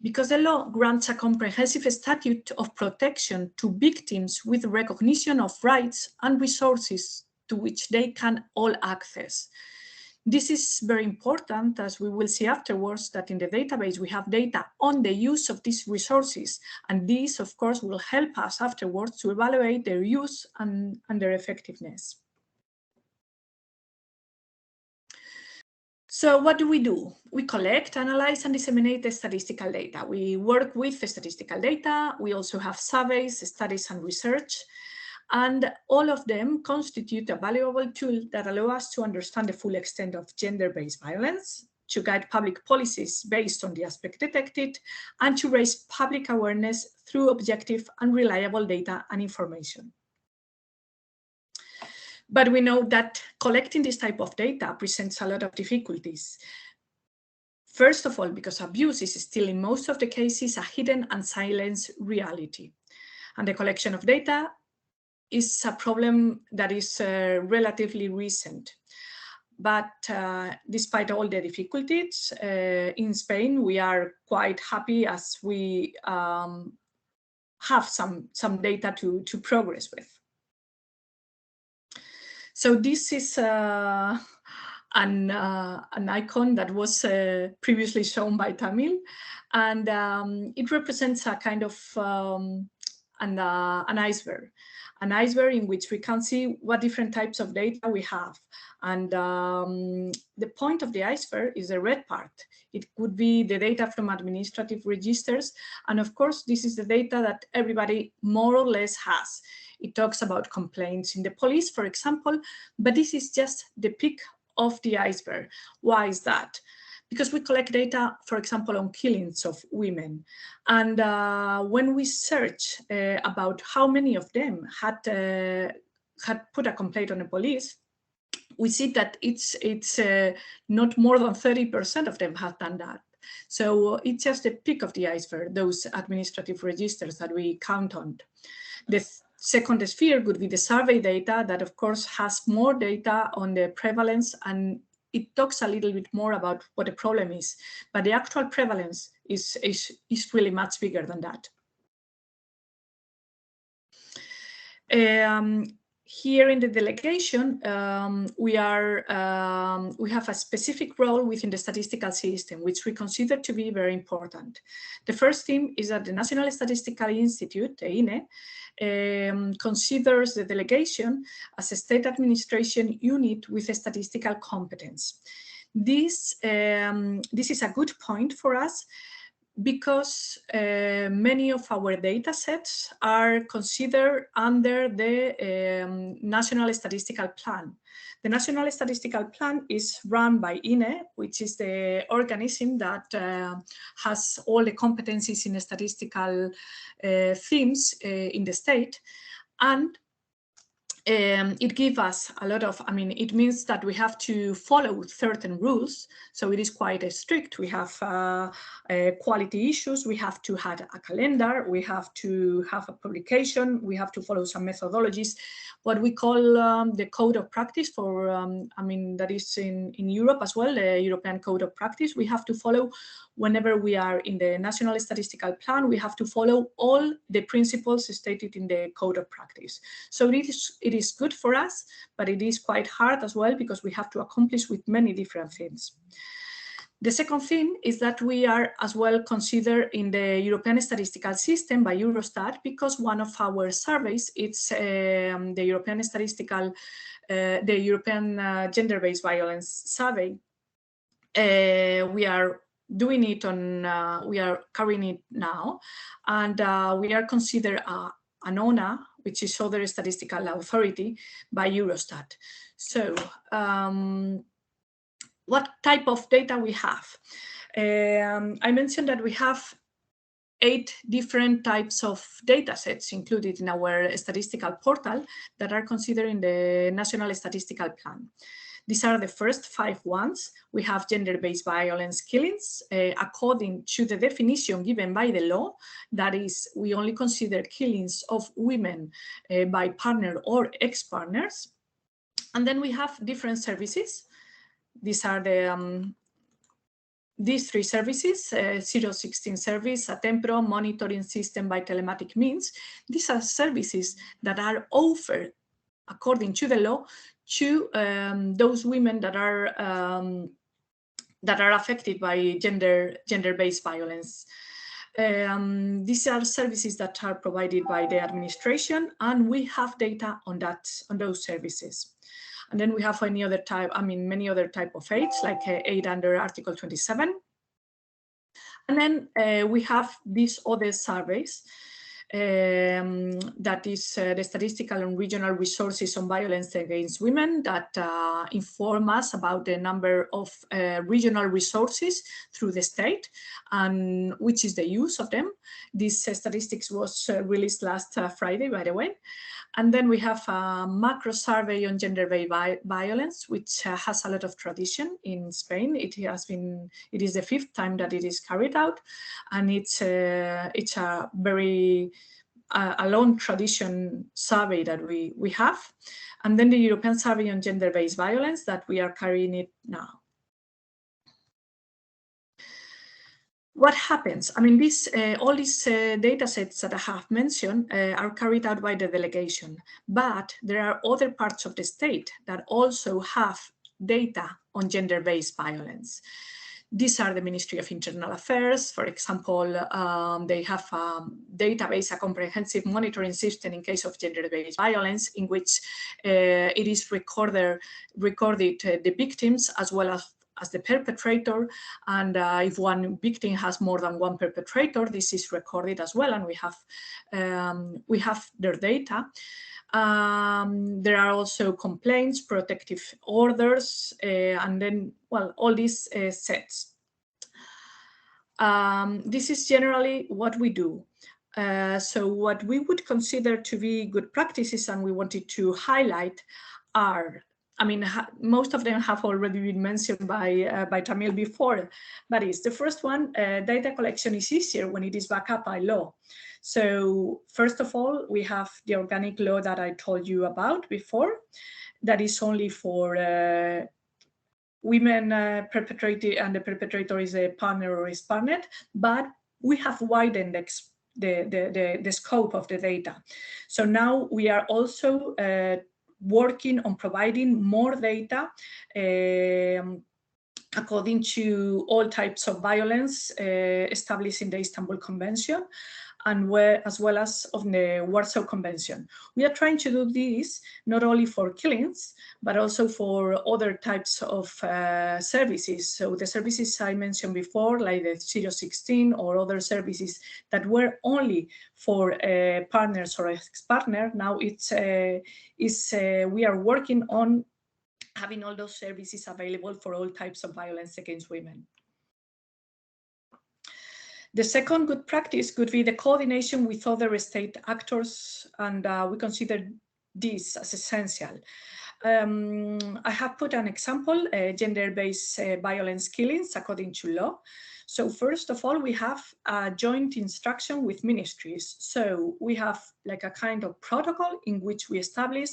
Because the law grants a comprehensive statute of protection to victims with recognition of rights and resources to which they can all access. This is very important, as we will see afterwards, that in the database we have data on the use of these resources, and these, of course, will help us afterwards to evaluate their use and their effectiveness. So what do? We collect, analyze, and disseminate the statistical data. We work with the statistical data. We also have surveys, studies, and research. And all of them constitute a valuable tool that allow us to understand the full extent of gender-based violence, to guide public policies based on the aspect detected, and to raise public awareness through objective and reliable data and information. But we know that collecting this type of data presents a lot of difficulties. First of all, because abuse is still in most of the cases a hidden and silenced reality. And the collection of data is a problem that is relatively recent. But despite all the difficulties, in Spain, we are quite happy as we have some data to progress with. So this is an icon that was previously shown by Tamil, and it represents a kind of an iceberg. An iceberg in which we can see what different types of data we have. And the point of the iceberg is the red part. It could be the data from administrative registers. And of course, this is the data that everybody more or less has. It talks about complaints in the police, for example, but this is just the peak of the iceberg. Why is that? Because we collect data, for example, on killings of women. And when we search about how many of them had put a complaint on the police, we see that it's not more than 30% of them have done that. So it's just the peak of the iceberg, those administrative registers that we count on. The second sphere would be the survey data that, of course, has more data on the prevalence, and it talks a little bit more about what the problem is, but the actual prevalence is really much bigger than that. Here in the delegation, we have a specific role within the statistical system, which we consider to be very important. The first thing is that the National Statistical Institute, the INE, considers the delegation as a state administration unit with a statistical competence. This is a good point for us because many of our data sets are considered under the National Statistical Plan. The National Statistical Plan is run by INE, which is the organism that has all the competencies in the statistical themes in the state. And it gives us a lot of, it means that we have to follow certain rules. So it is quite strict. We have quality issues. We have to have a calendar. We have to have a publication. We have to follow some methodologies, what we call the code of practice for, that is in Europe as well, the European Code of Practice. We have to follow whenever we are in the National Statistical Plan, we have to follow all the principles stated in the Code of Practice. So it is good for us, but it is quite hard as well because we have to accomplish with many different things. The second thing is that we are as well considered in the European statistical system by Eurostat because one of our surveys, it's the European statistical, the European gender-based violence survey. We are doing it on, we are carrying it now, and we are considered an ONA, which is other statistical authority by Eurostat. So what type of data we have? I mentioned that we have 8 different types of data sets included in our statistical portal that are considered in the National Statistical Plan. These are the first 5 ones. We have gender-based violence killings. According to the definition given by the law, that is, we only consider killings of women by partner or ex-partners. And then we have different services. These are these 3 services, 016 service, a temporal monitoring system by telematic means. These are services that are offered according to the law to those women that are affected by gender-based violence. These are services that are provided by the administration, and we have data on those services. And then we have many other type of aids, like aid under Article 27. And then we have these other surveys. That is the Statistical and Regional Resources on Violence Against Women that inform us about the number of regional resources through the state and which is the use of them. This statistics was released last Friday, by the way. And then we have a macro survey on gender-based violence, which has a lot of tradition in Spain. It is the 5th time that it is carried out, and it's a very a long tradition survey that we have. And then the European survey on gender-based violence that we are carrying it now. What happens? I mean, all these data sets that I have mentioned are carried out by the delegation, but there are other parts of the state that also have data on gender-based violence. These are the Ministry of Internal Affairs. For example, they have a database, a comprehensive monitoring system in case of gender-based violence, in which it is recorded the victims as well as the perpetrator, and if one victim has more than one perpetrator, this is recorded as well, and we have their data. There are also complaints, protective orders, and then, well, all these sets. This is generally what we do. So what we would consider to be good practices and we wanted to highlight are, I mean, most of them have already been mentioned by Tamil before, but it's the first one, data collection is easier when it is backed up by law. So first of all, we have the organic law that I told you about before, that is only for women perpetrated, and the perpetrator is a partner or is partnered, but we have widened the scope of the data. So now we are also working on providing more data according to all types of violence established in the Istanbul Convention, and as well as of the Warsaw Convention. We are trying to do this not only for killings, but also for other types of services. So the services I mentioned before, like the 016 or other services that were only for partners or ex-partner, now we are working on having all those services available for all types of violence against women. The second good practice could be the coordination with other state actors, and we consider this as essential. I have put an example, gender-based violence killings according to law. So first of all, we have a joint instruction with ministries. So we have like a kind of protocol in which we establish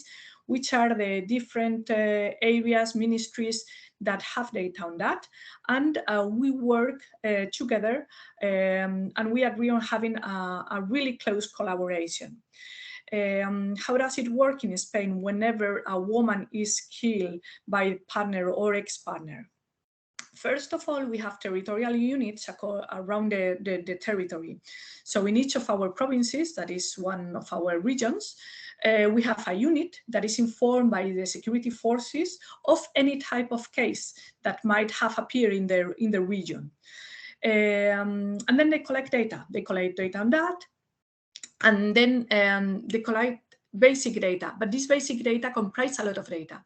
which are the different areas, ministries that have data on that. And we work together and we agree on having a really close collaboration. How does it work in Spain whenever a woman is killed by a partner or ex-partner? First of all, we have territorial units around the territory. So in each of our provinces, that is one of our regions, we have a unit that is informed by the security forces of any type of case that might have appeared in the region. And then they collect data. They collect data on that, and then they collect basic data. But this basic data comprise a lot of data,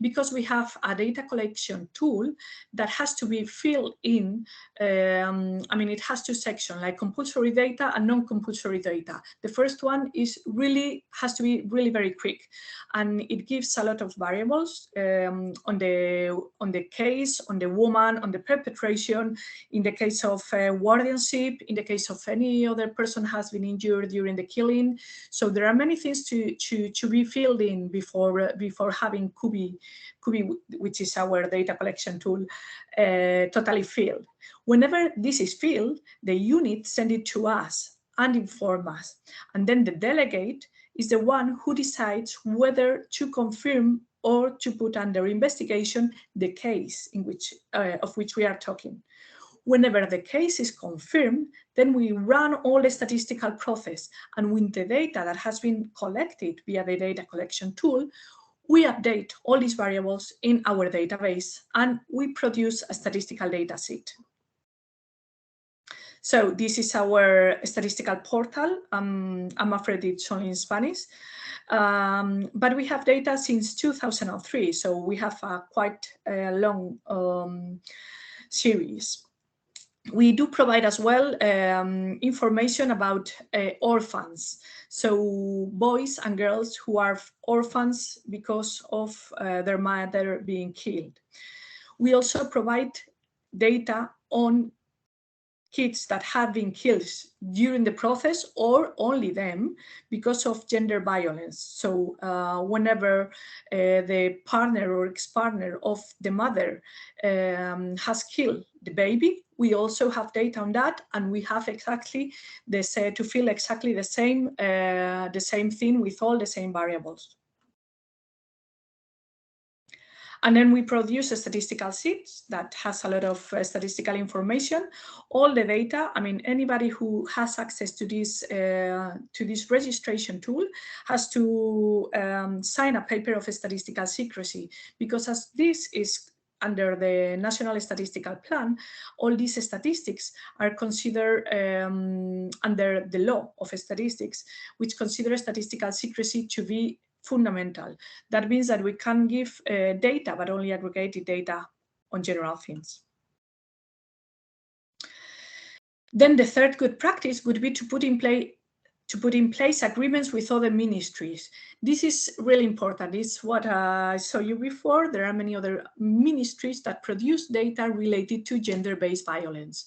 because we have a data collection tool that has to be filled in. I mean, it has two sections, like compulsory data and non-compulsory data. The first one has to be really very quick, and it gives a lot of variables on the case, on the woman, on the perpetration, in the case of guardianship, in the case of any other person has been injured during the killing. So there are many things to be filled in before having Kubi, which is our data collection tool, totally filled. Whenever this is filled, the unit send it to us and inform us. And then the delegate is the one who decides whether to confirm or to put under investigation the case of which we are talking. Whenever the case is confirmed, then we run all the statistical process, and with the data that has been collected via the data collection tool, we update all these variables in our database and we produce a statistical data set. So this is our statistical portal. I'm afraid it's only in Spanish, but we have data since 2003, so we have a quite long series. We do provide as well information about orphans, so boys and girls who are orphans because of their mother being killed. We also provide data on kids that have been killed during the process or only them because of gender violence. So whenever the partner or ex-partner of the mother has killed the baby, we also have data on that, and we have exactly to fill exactly the same thing with all the same variables. And then we produce a statistical sheet that has a lot of statistical information. All the data, I mean, anybody who has access to this registration tool has to sign a paper of statistical secrecy, because as this is under the National Statistical Plan, all these statistics are considered under the law of statistics, which considers statistical secrecy to be fundamental. That means that we can give data, but only aggregated data on general things. Then the third good practice would be to put in place agreements with other ministries. This is really important. It's what I saw you before. There are many other ministries that produce data related to gender-based violence.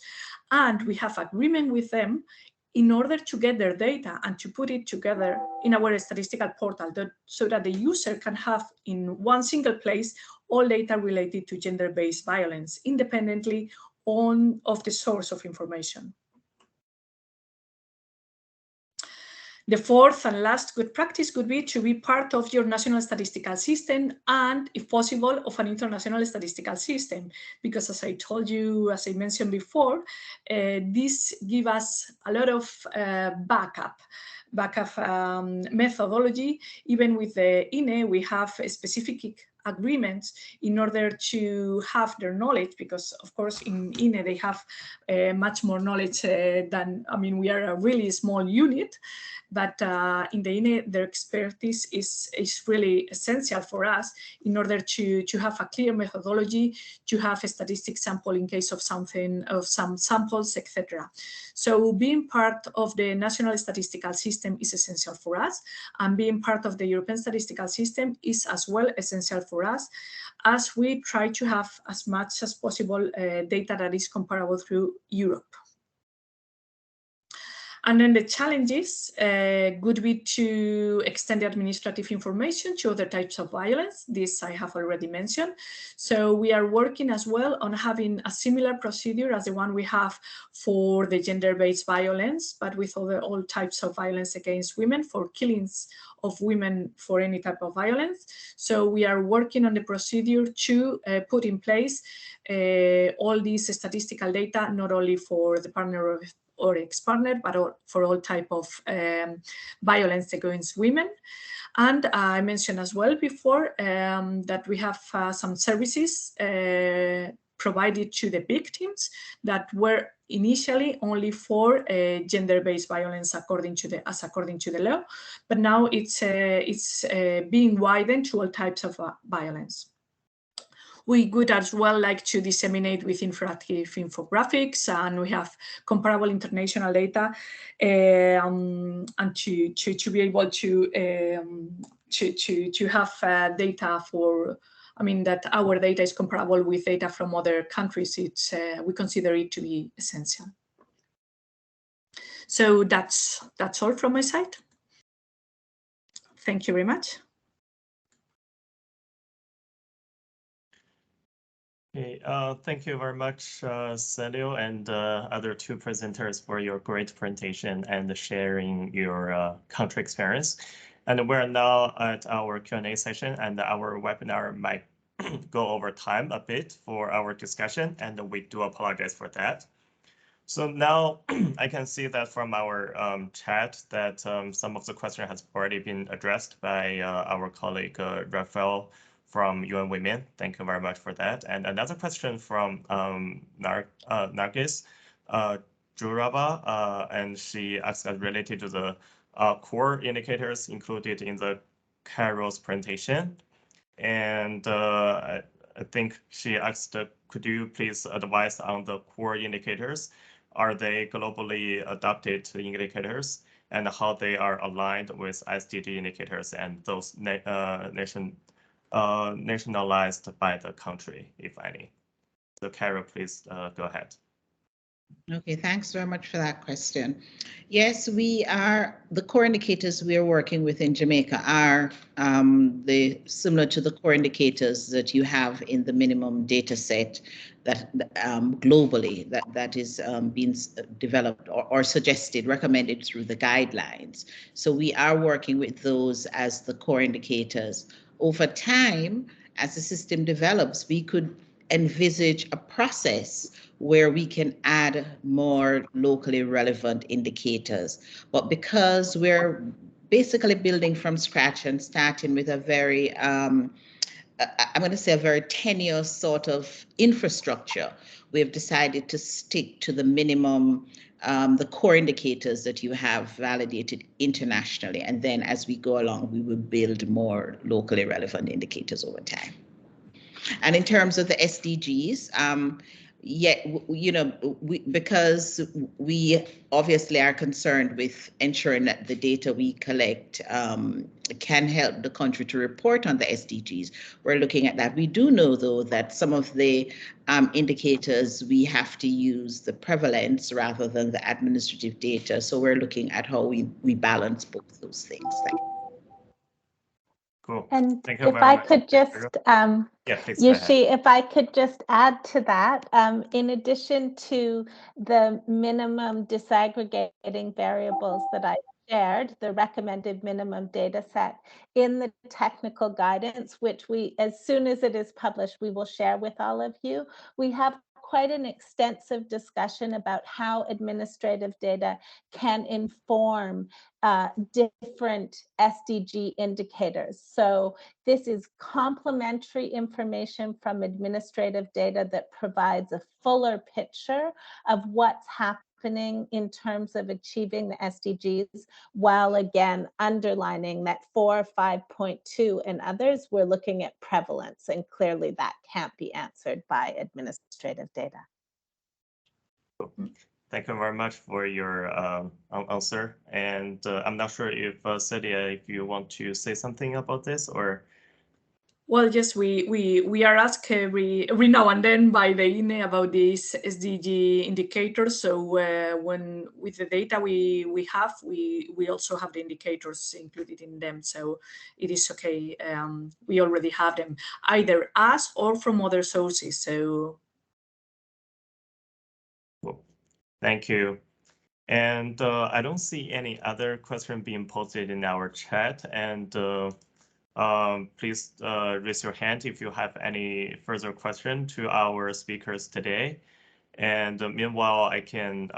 And we have agreement with them in order to get their data and to put it together in our statistical portal, so that the user can have in one single place all data related to gender-based violence, independently of the source of information. The fourth and last good practice would be to be part of your national statistical system and, if possible, of an international statistical system. Because as I told you, as I mentioned before, this gives us a lot of backup methodology. Even with the INE, we have specific agreements in order to have their knowledge, because of course in INE they have much more knowledge than, I mean, we are a really small unit, but in the INE their expertise is really essential for us in order to have a clear methodology, to have a statistic sample in case of some samples, etc. So being part of the national statistical system is essential for us, and being part of the European statistical system is as well essential for us, as we try to have as much as possible data that is comparable through Europe. And then the challenges would be to extend the administrative information to other types of violence. This I have already mentioned. So we are working as well on having a similar procedure as the one we have for the gender-based violence, but with all types of violence against women, for killings of women for any type of violence. So we are working on the procedure to put in place all these statistical data, not only for the partner or ex-partner, but for all type of violence against women. And I mentioned as well before that we have some services provided to the victims that were initially only for gender-based violence according to the law, but now it's being widened to all types of violence. we would as well like to disseminate with interactive infographics, and we have comparable international data, and to be able to have data for, I mean, that our data is comparable with data from other countries. It's we consider it to be essential. So that's all from my side. Thank you very much. Okay, thank you very much, Celia, and other two presenters for your great presentation and sharing your country experience. And we're now at our Q&A session, and our webinar might go over time a bit for our discussion, and we do apologize for that. So now I can see that from our chat that some of the question has already been addressed by our colleague Rafael from UN Women. Thank you very much for that. And another question from Nargis Juraba, and she asked related to the core indicators included in the Carol's presentation. And I think she asked, could you please advise on the core indicators? Are they globally adopted indicators, and how they are aligned with SDG indicators and those nationalized by the country, if any? So Carol, please go ahead. Okay, thanks very much for that question. Yes, the core indicators we are working with in Jamaica are similar to the core indicators that you have in the minimum data set that globally that is being developed or suggested, recommended through the guidelines. So we are working with those as the core indicators. Over time, as the system develops, we could envisage a process where we can add more locally relevant indicators. But because we're basically building from scratch and starting with a very, I'm going to say a very tenuous sort of infrastructure, we have decided to stick to the minimum, the core indicators that you have validated internationally. And then as we go along, we will build more locally relevant indicators over time. And in terms of the SDGs, because we obviously are concerned with ensuring that the data we collect can help the country to report on the SDGs, we're looking at that. We do know, though, that some of the indicators we have to use the prevalence rather than the administrative data. So we're looking at how we balance both those things. Thank you. Cool. And Thank you if very I much. could just, yeah, please go ahead. Yoshi, if I could just add to that, in addition to the minimum disaggregating variables that I shared, the recommended minimum data set in the technical guidance, which we, as soon as it is published, we will share with all of you, we have quite an extensive discussion about how administrative data can inform different SDG indicators. So this is complementary information from administrative data that provides a fuller picture of what's happening in terms of achieving the SDGs, while again underlining that 4, 5.2 and others, we're looking at prevalence, and clearly that can't be answered by administrative data. Thank you very much for your answer. And I'm not sure if Celia, if you want to say something about this, or. Well, yes, we are asked every now and then by the INE about these SDG indicators. So when with the data we have, we also have the indicators included in them. So it is okay. We already have them either us or from other sources. So. Cool. Thank you. And I don't see any other question being posted in our chat. And please raise your hand if you have any further question to our speakers today. And meanwhile, I can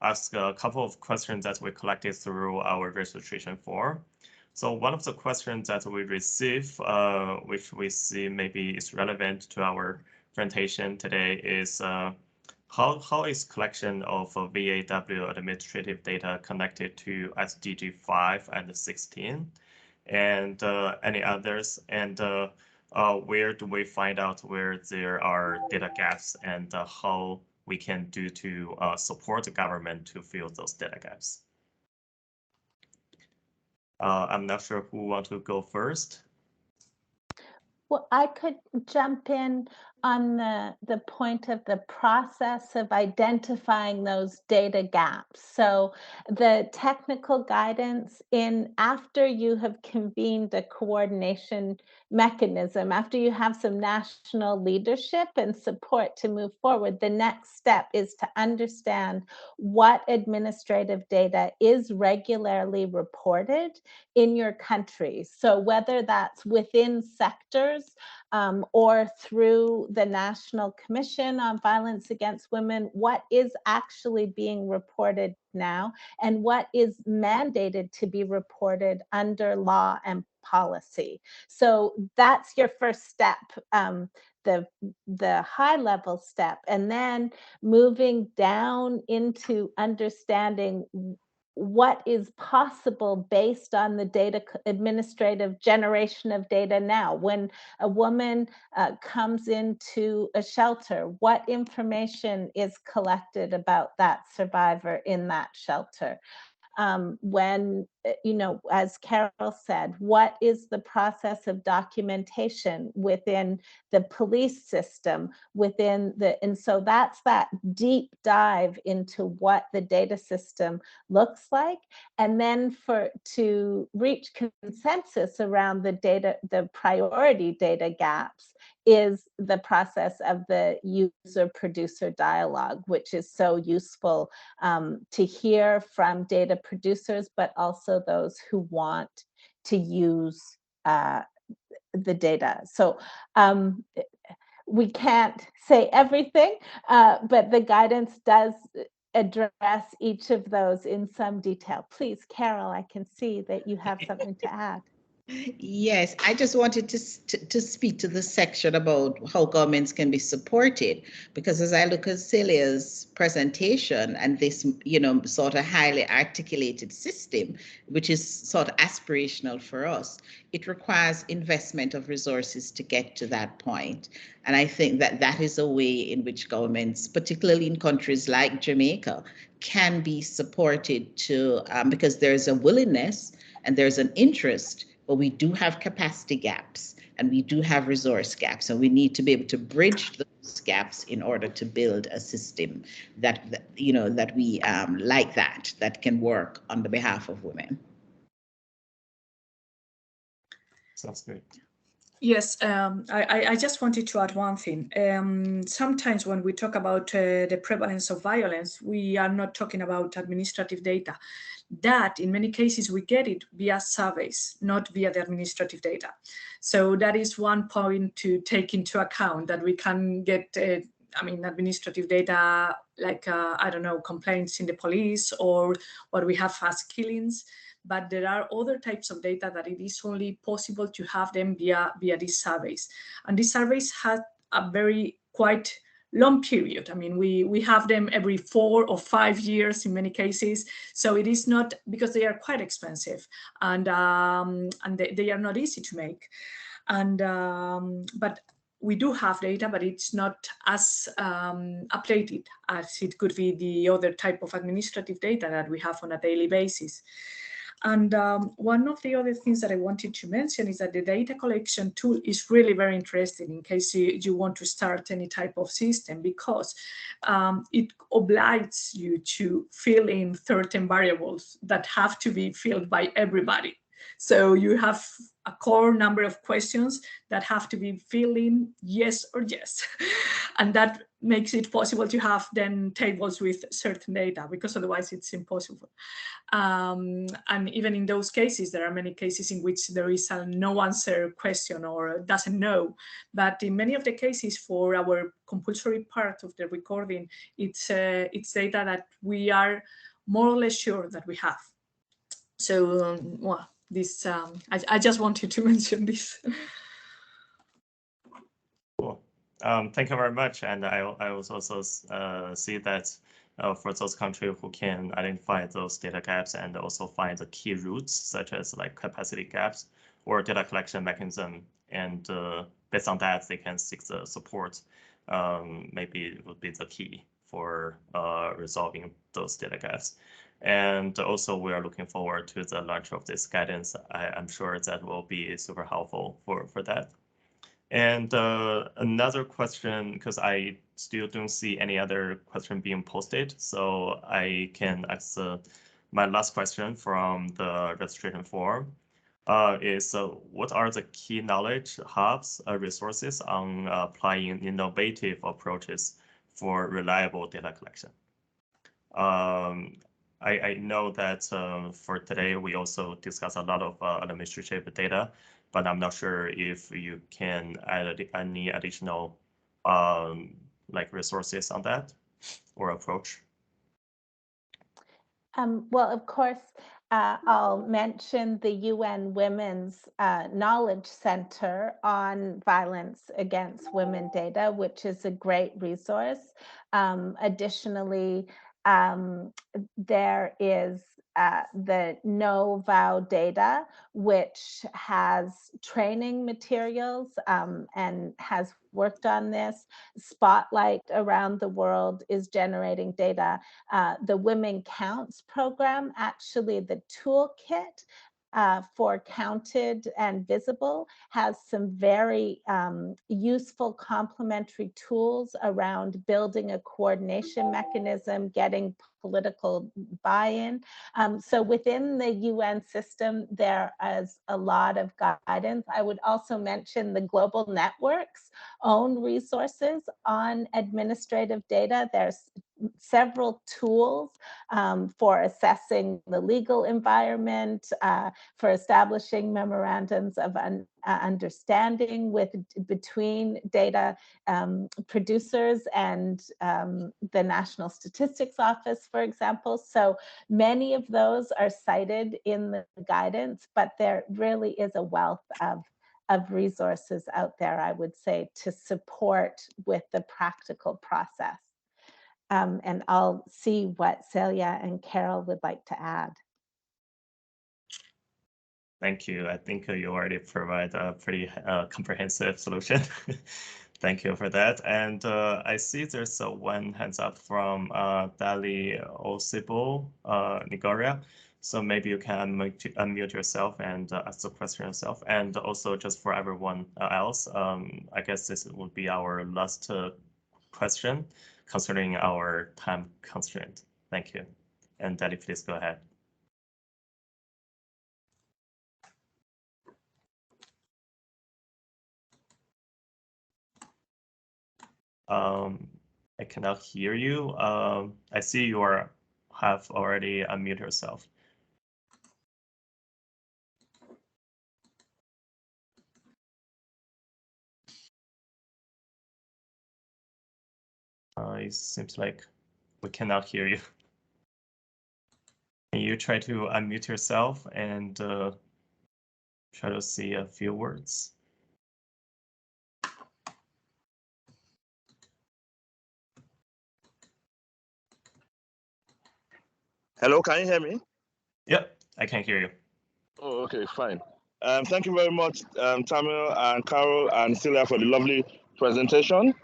ask a couple of questions that we collected through our registration form. So one of the questions that we receive, which we see maybe is relevant to our presentation today, is how is collection of VAW administrative data connected to SDG 5 and 16 and any others? And where do we find out where there are data gaps and how we can do to support the government to fill those data gaps. I'm not sure who wants to go first. Well, I could jump in on the point of the process of identifying those data gaps. So the technical guidance after you have convened a coordination mechanism, after you have some national leadership and support to move forward, the next step is to understand what administrative data is regularly reported in your country. So whether that's within sectors or through the National Commission on Violence Against Women, what is actually being reported now and what is mandated to be reported under law and policy. So that's your first step, the high level step, and then moving down into understanding what is possible based on the data administrative generation of data now. When a woman comes into a shelter, what information is collected about that survivor in that shelter? When, as Carol said, what is the process of documentation within the police system, and so that's that deep dive into what the data system looks like. And then to reach consensus around the priority data gaps is the process of the user-producer dialogue, which is so useful to hear from data producers, but also those who want to use the data. So we can't say everything, but the guidance does address each of those in some detail. Please, Carol, I can see that you have something to add. Yes, I just wanted to speak to the section about how governments can be supported, because as I look at Celia's presentation and this, sort of highly articulated system, which is sort of aspirational for us, it requires investment of resources to get to that point. And I think that is a way in which governments, particularly in countries like Jamaica, can be supported because there's a willingness and there's an interest. But we do have capacity gaps and we do have resource gaps, and we need to be able to bridge those gaps in order to build a system that we like that can work on the behalf of women. Sounds good. Yes, I just wanted to add one thing. Sometimes when we talk about the prevalence of violence, we are not talking about administrative data. That in many cases we get it via surveys, not via the administrative data. So that is one point to take into account, that we can get administrative data like I don't know, complaints in the police or what we have as killings. But there are other types of data that it is only possible to have them via these surveys. And these surveys have a very quite long period. I mean, we have them every 4 or 5 years in many cases. So it is not, because they are quite expensive and they are not easy to make. And but we do have data, but it's not as updated as it could be the other type of administrative data that we have on a daily basis. And one of the other things that I wanted to mention is that the data collection tool is really very interesting in case you want to start any type of system, because it obliges you to fill in certain variables that have to be filled by everybody. So you have a core number of questions that have to be filled in yes or yes. And that makes it possible to have then tables with certain data, because otherwise it's impossible. And even in those cases, there are many cases in which there is a no answer question or doesn't know. But in many of the cases for our compulsory part of the recording, it's data that we are more or less sure that we have. So, well, this I just wanted to mention this. Cool. Thank you very much. And I also see that for those countries who can identify those data gaps and also find the key roots, such as like capacity gaps or data collection mechanism and based on that, they can seek the support. Maybe it would be the key for resolving those data gaps. And also, we are looking forward to the launch of this guidance. I'm sure that will be super helpful for that. And another question, because I still don't see any other question being posted, so I can ask my last question from the registration form. Is what are the key knowledge hubs, resources on applying innovative approaches for reliable data collection? I know that for today, we also discuss a lot of administrative data, but I'm not sure if you can add any additional like resources on that or approach. Well, of course, I'll mention the UN Women's Knowledge Center on Violence Against Women data, which is a great resource. Additionally, there is the No Vow data, which has training materials and has worked on this. Spotlight around the world is generating data. The Women Counts program, actually the toolkit for Counted and Visible has some very useful complementary tools around building a coordination mechanism, getting political buy-in. So within the UN system, there is a lot of guidance. I would also mention the Global Network's own resources on administrative data. There's several tools for assessing the legal environment, for establishing memorandums of understanding between data producers and the National Statistics Office, for example. So many of those are cited in the guidance, but there really is a wealth of resources out there, I would say, to support with the practical process. And I'll see what Celia and Carol would like to add. Thank you. I think you already provide a pretty comprehensive solution. Thank you for that. And I see there's one hands up from Dali Osibo, Nigeria. So maybe you can unmute yourself and ask the question yourself. And also just for everyone else, I guess this would be our last question concerning our time constraint. Thank you. And Dali, please go ahead. I cannot hear you. I see you have already unmuted yourself. It seems like we cannot hear you. Can you try to unmute yourself and try to see a few words? Hello, can you hear me? Yep, I can hear you. Oh, okay, fine. Thank you very much, Tamil and Carol and Celia, for the lovely presentation.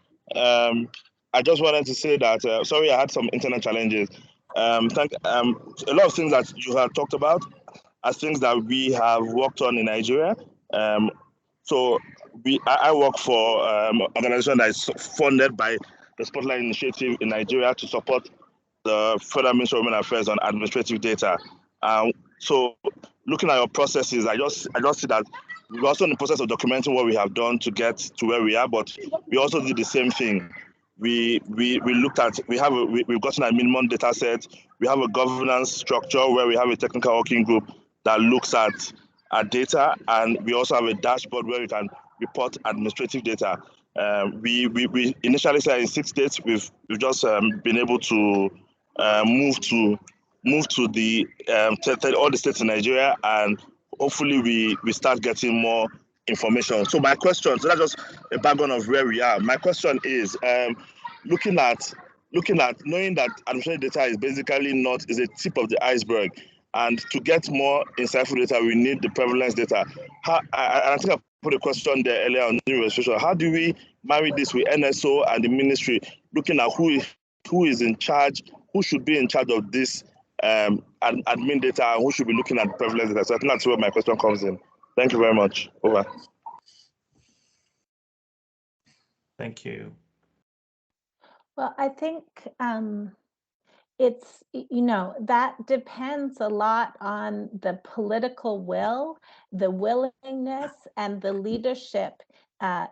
I just wanted to say that, sorry, I had some internet challenges. A lot of things that you have talked about are things that we have worked on in Nigeria. So I work for an organization that is funded by the Spotlight Initiative in Nigeria to support the Federal Ministry of Women Affairs on administrative data. So looking at your processes, I just see that we're also in the process of documenting what we have done to get to where we are, but we also did the same thing. We've gotten a minimum data set. We have a governance structure where we have a technical working group that looks at our data, and we also have a dashboard where we can report administrative data. We initially said in 6 states. We've just been able to move to the all the states in Nigeria, and hopefully we start getting more information. So my question, so that's just a background of where we are. My question is, looking at knowing that administrative data is basically is a tip of the iceberg. And to get more insightful data, we need the prevalence data. I think I put a question there earlier on the registration. How do we marry this with NSO and the ministry, looking at who is in charge, who should be in charge of this admin data, and who should be looking at prevalence data? So I think that's where my question comes in. Thank you very much. Over. Thank you. Well, I think it's, that depends a lot on the political will, the willingness, and the leadership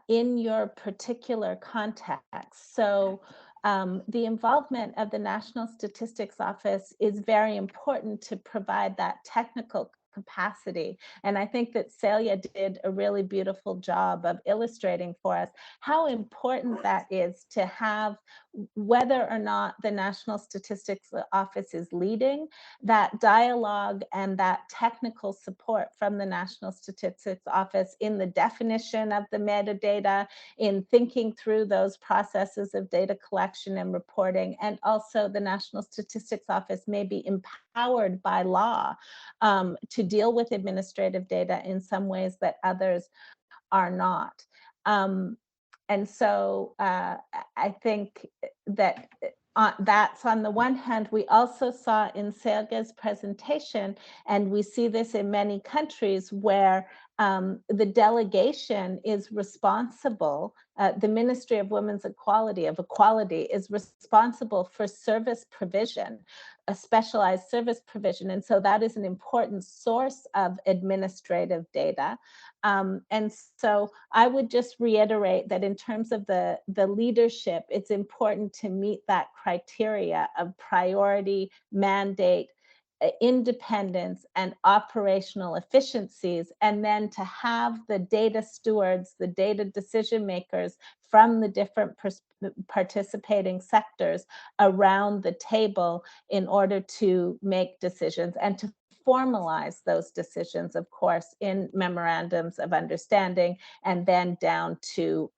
in your particular context. So the involvement of the National Statistics Office is very important to provide that technical capacity. And I think that Celia did a really beautiful job of illustrating for us how important that is to have, whether or not the National Statistics Office is leading, that dialogue and that technical support from the National Statistics Office in the definition of the metadata, in thinking through those processes of data collection and reporting, and also the National Statistics Office may be empowered by law to deal with administrative data in some ways that others are not. And so I think that that's on the one hand. We also saw in Celia's presentation, and we see this in many countries where the delegation is responsible, the Ministry of Women's Equality is responsible for service provision, a specialized service provision. And so that is an important source of administrative data. And so I would just reiterate that in terms of the leadership, it's important to meet that criteria of priority, mandate, independence, and operational efficiencies, and then to have the data stewards, the data decision makers from the different participating sectors around the table in order to make decisions and to formalize those decisions, of course, in memorandums of understanding, and then down to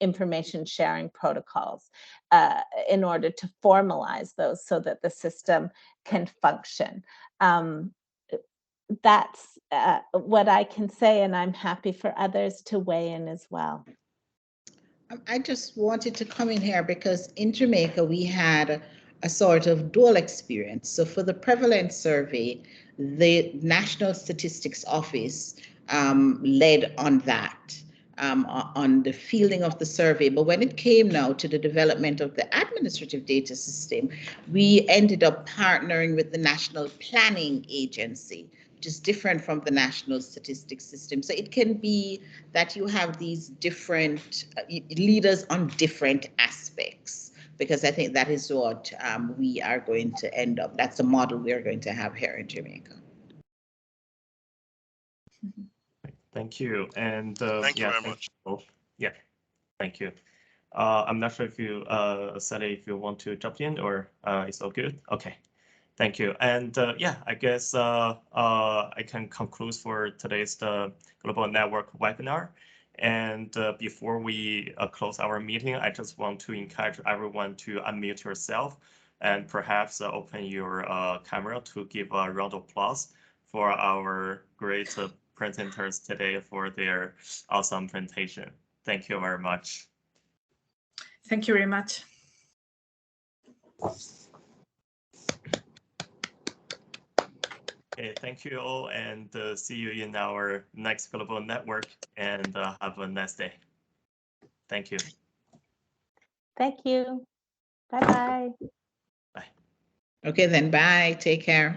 information sharing protocols in order to formalize those so that the system can function. That's what I can say, and I'm happy for others to weigh in as well. I just wanted to come in here because in Jamaica, we had a sort of dual experience. So for the prevalence survey, the National Statistics Office led on that, on the fielding of the survey. But when it came now to the development of the administrative data system, we ended up partnering with the National Planning Agency, which is different from the National Statistics System. So it can be that you have these different leaders on different aspects, because I think that is what we are going to end up. That's the model we are going to have here in Jamaica. Thank you. And thank you very much. Yeah, thank you. I'm not sure if you, Sally, if you want to jump in, or it's all good. Okay. Thank you. And yeah, I guess I can conclude for today's Global Network webinar. And before we close our meeting, I just want to encourage everyone to unmute yourself and perhaps open your camera to give a round of applause for our great presenters today for their awesome presentation. Thank you very much. Thank you very much. Okay, thank you all, and see you in our next Global Network, and have a nice day. Thank you. Thank you. Bye-bye. Bye. Okay, then bye. Take care.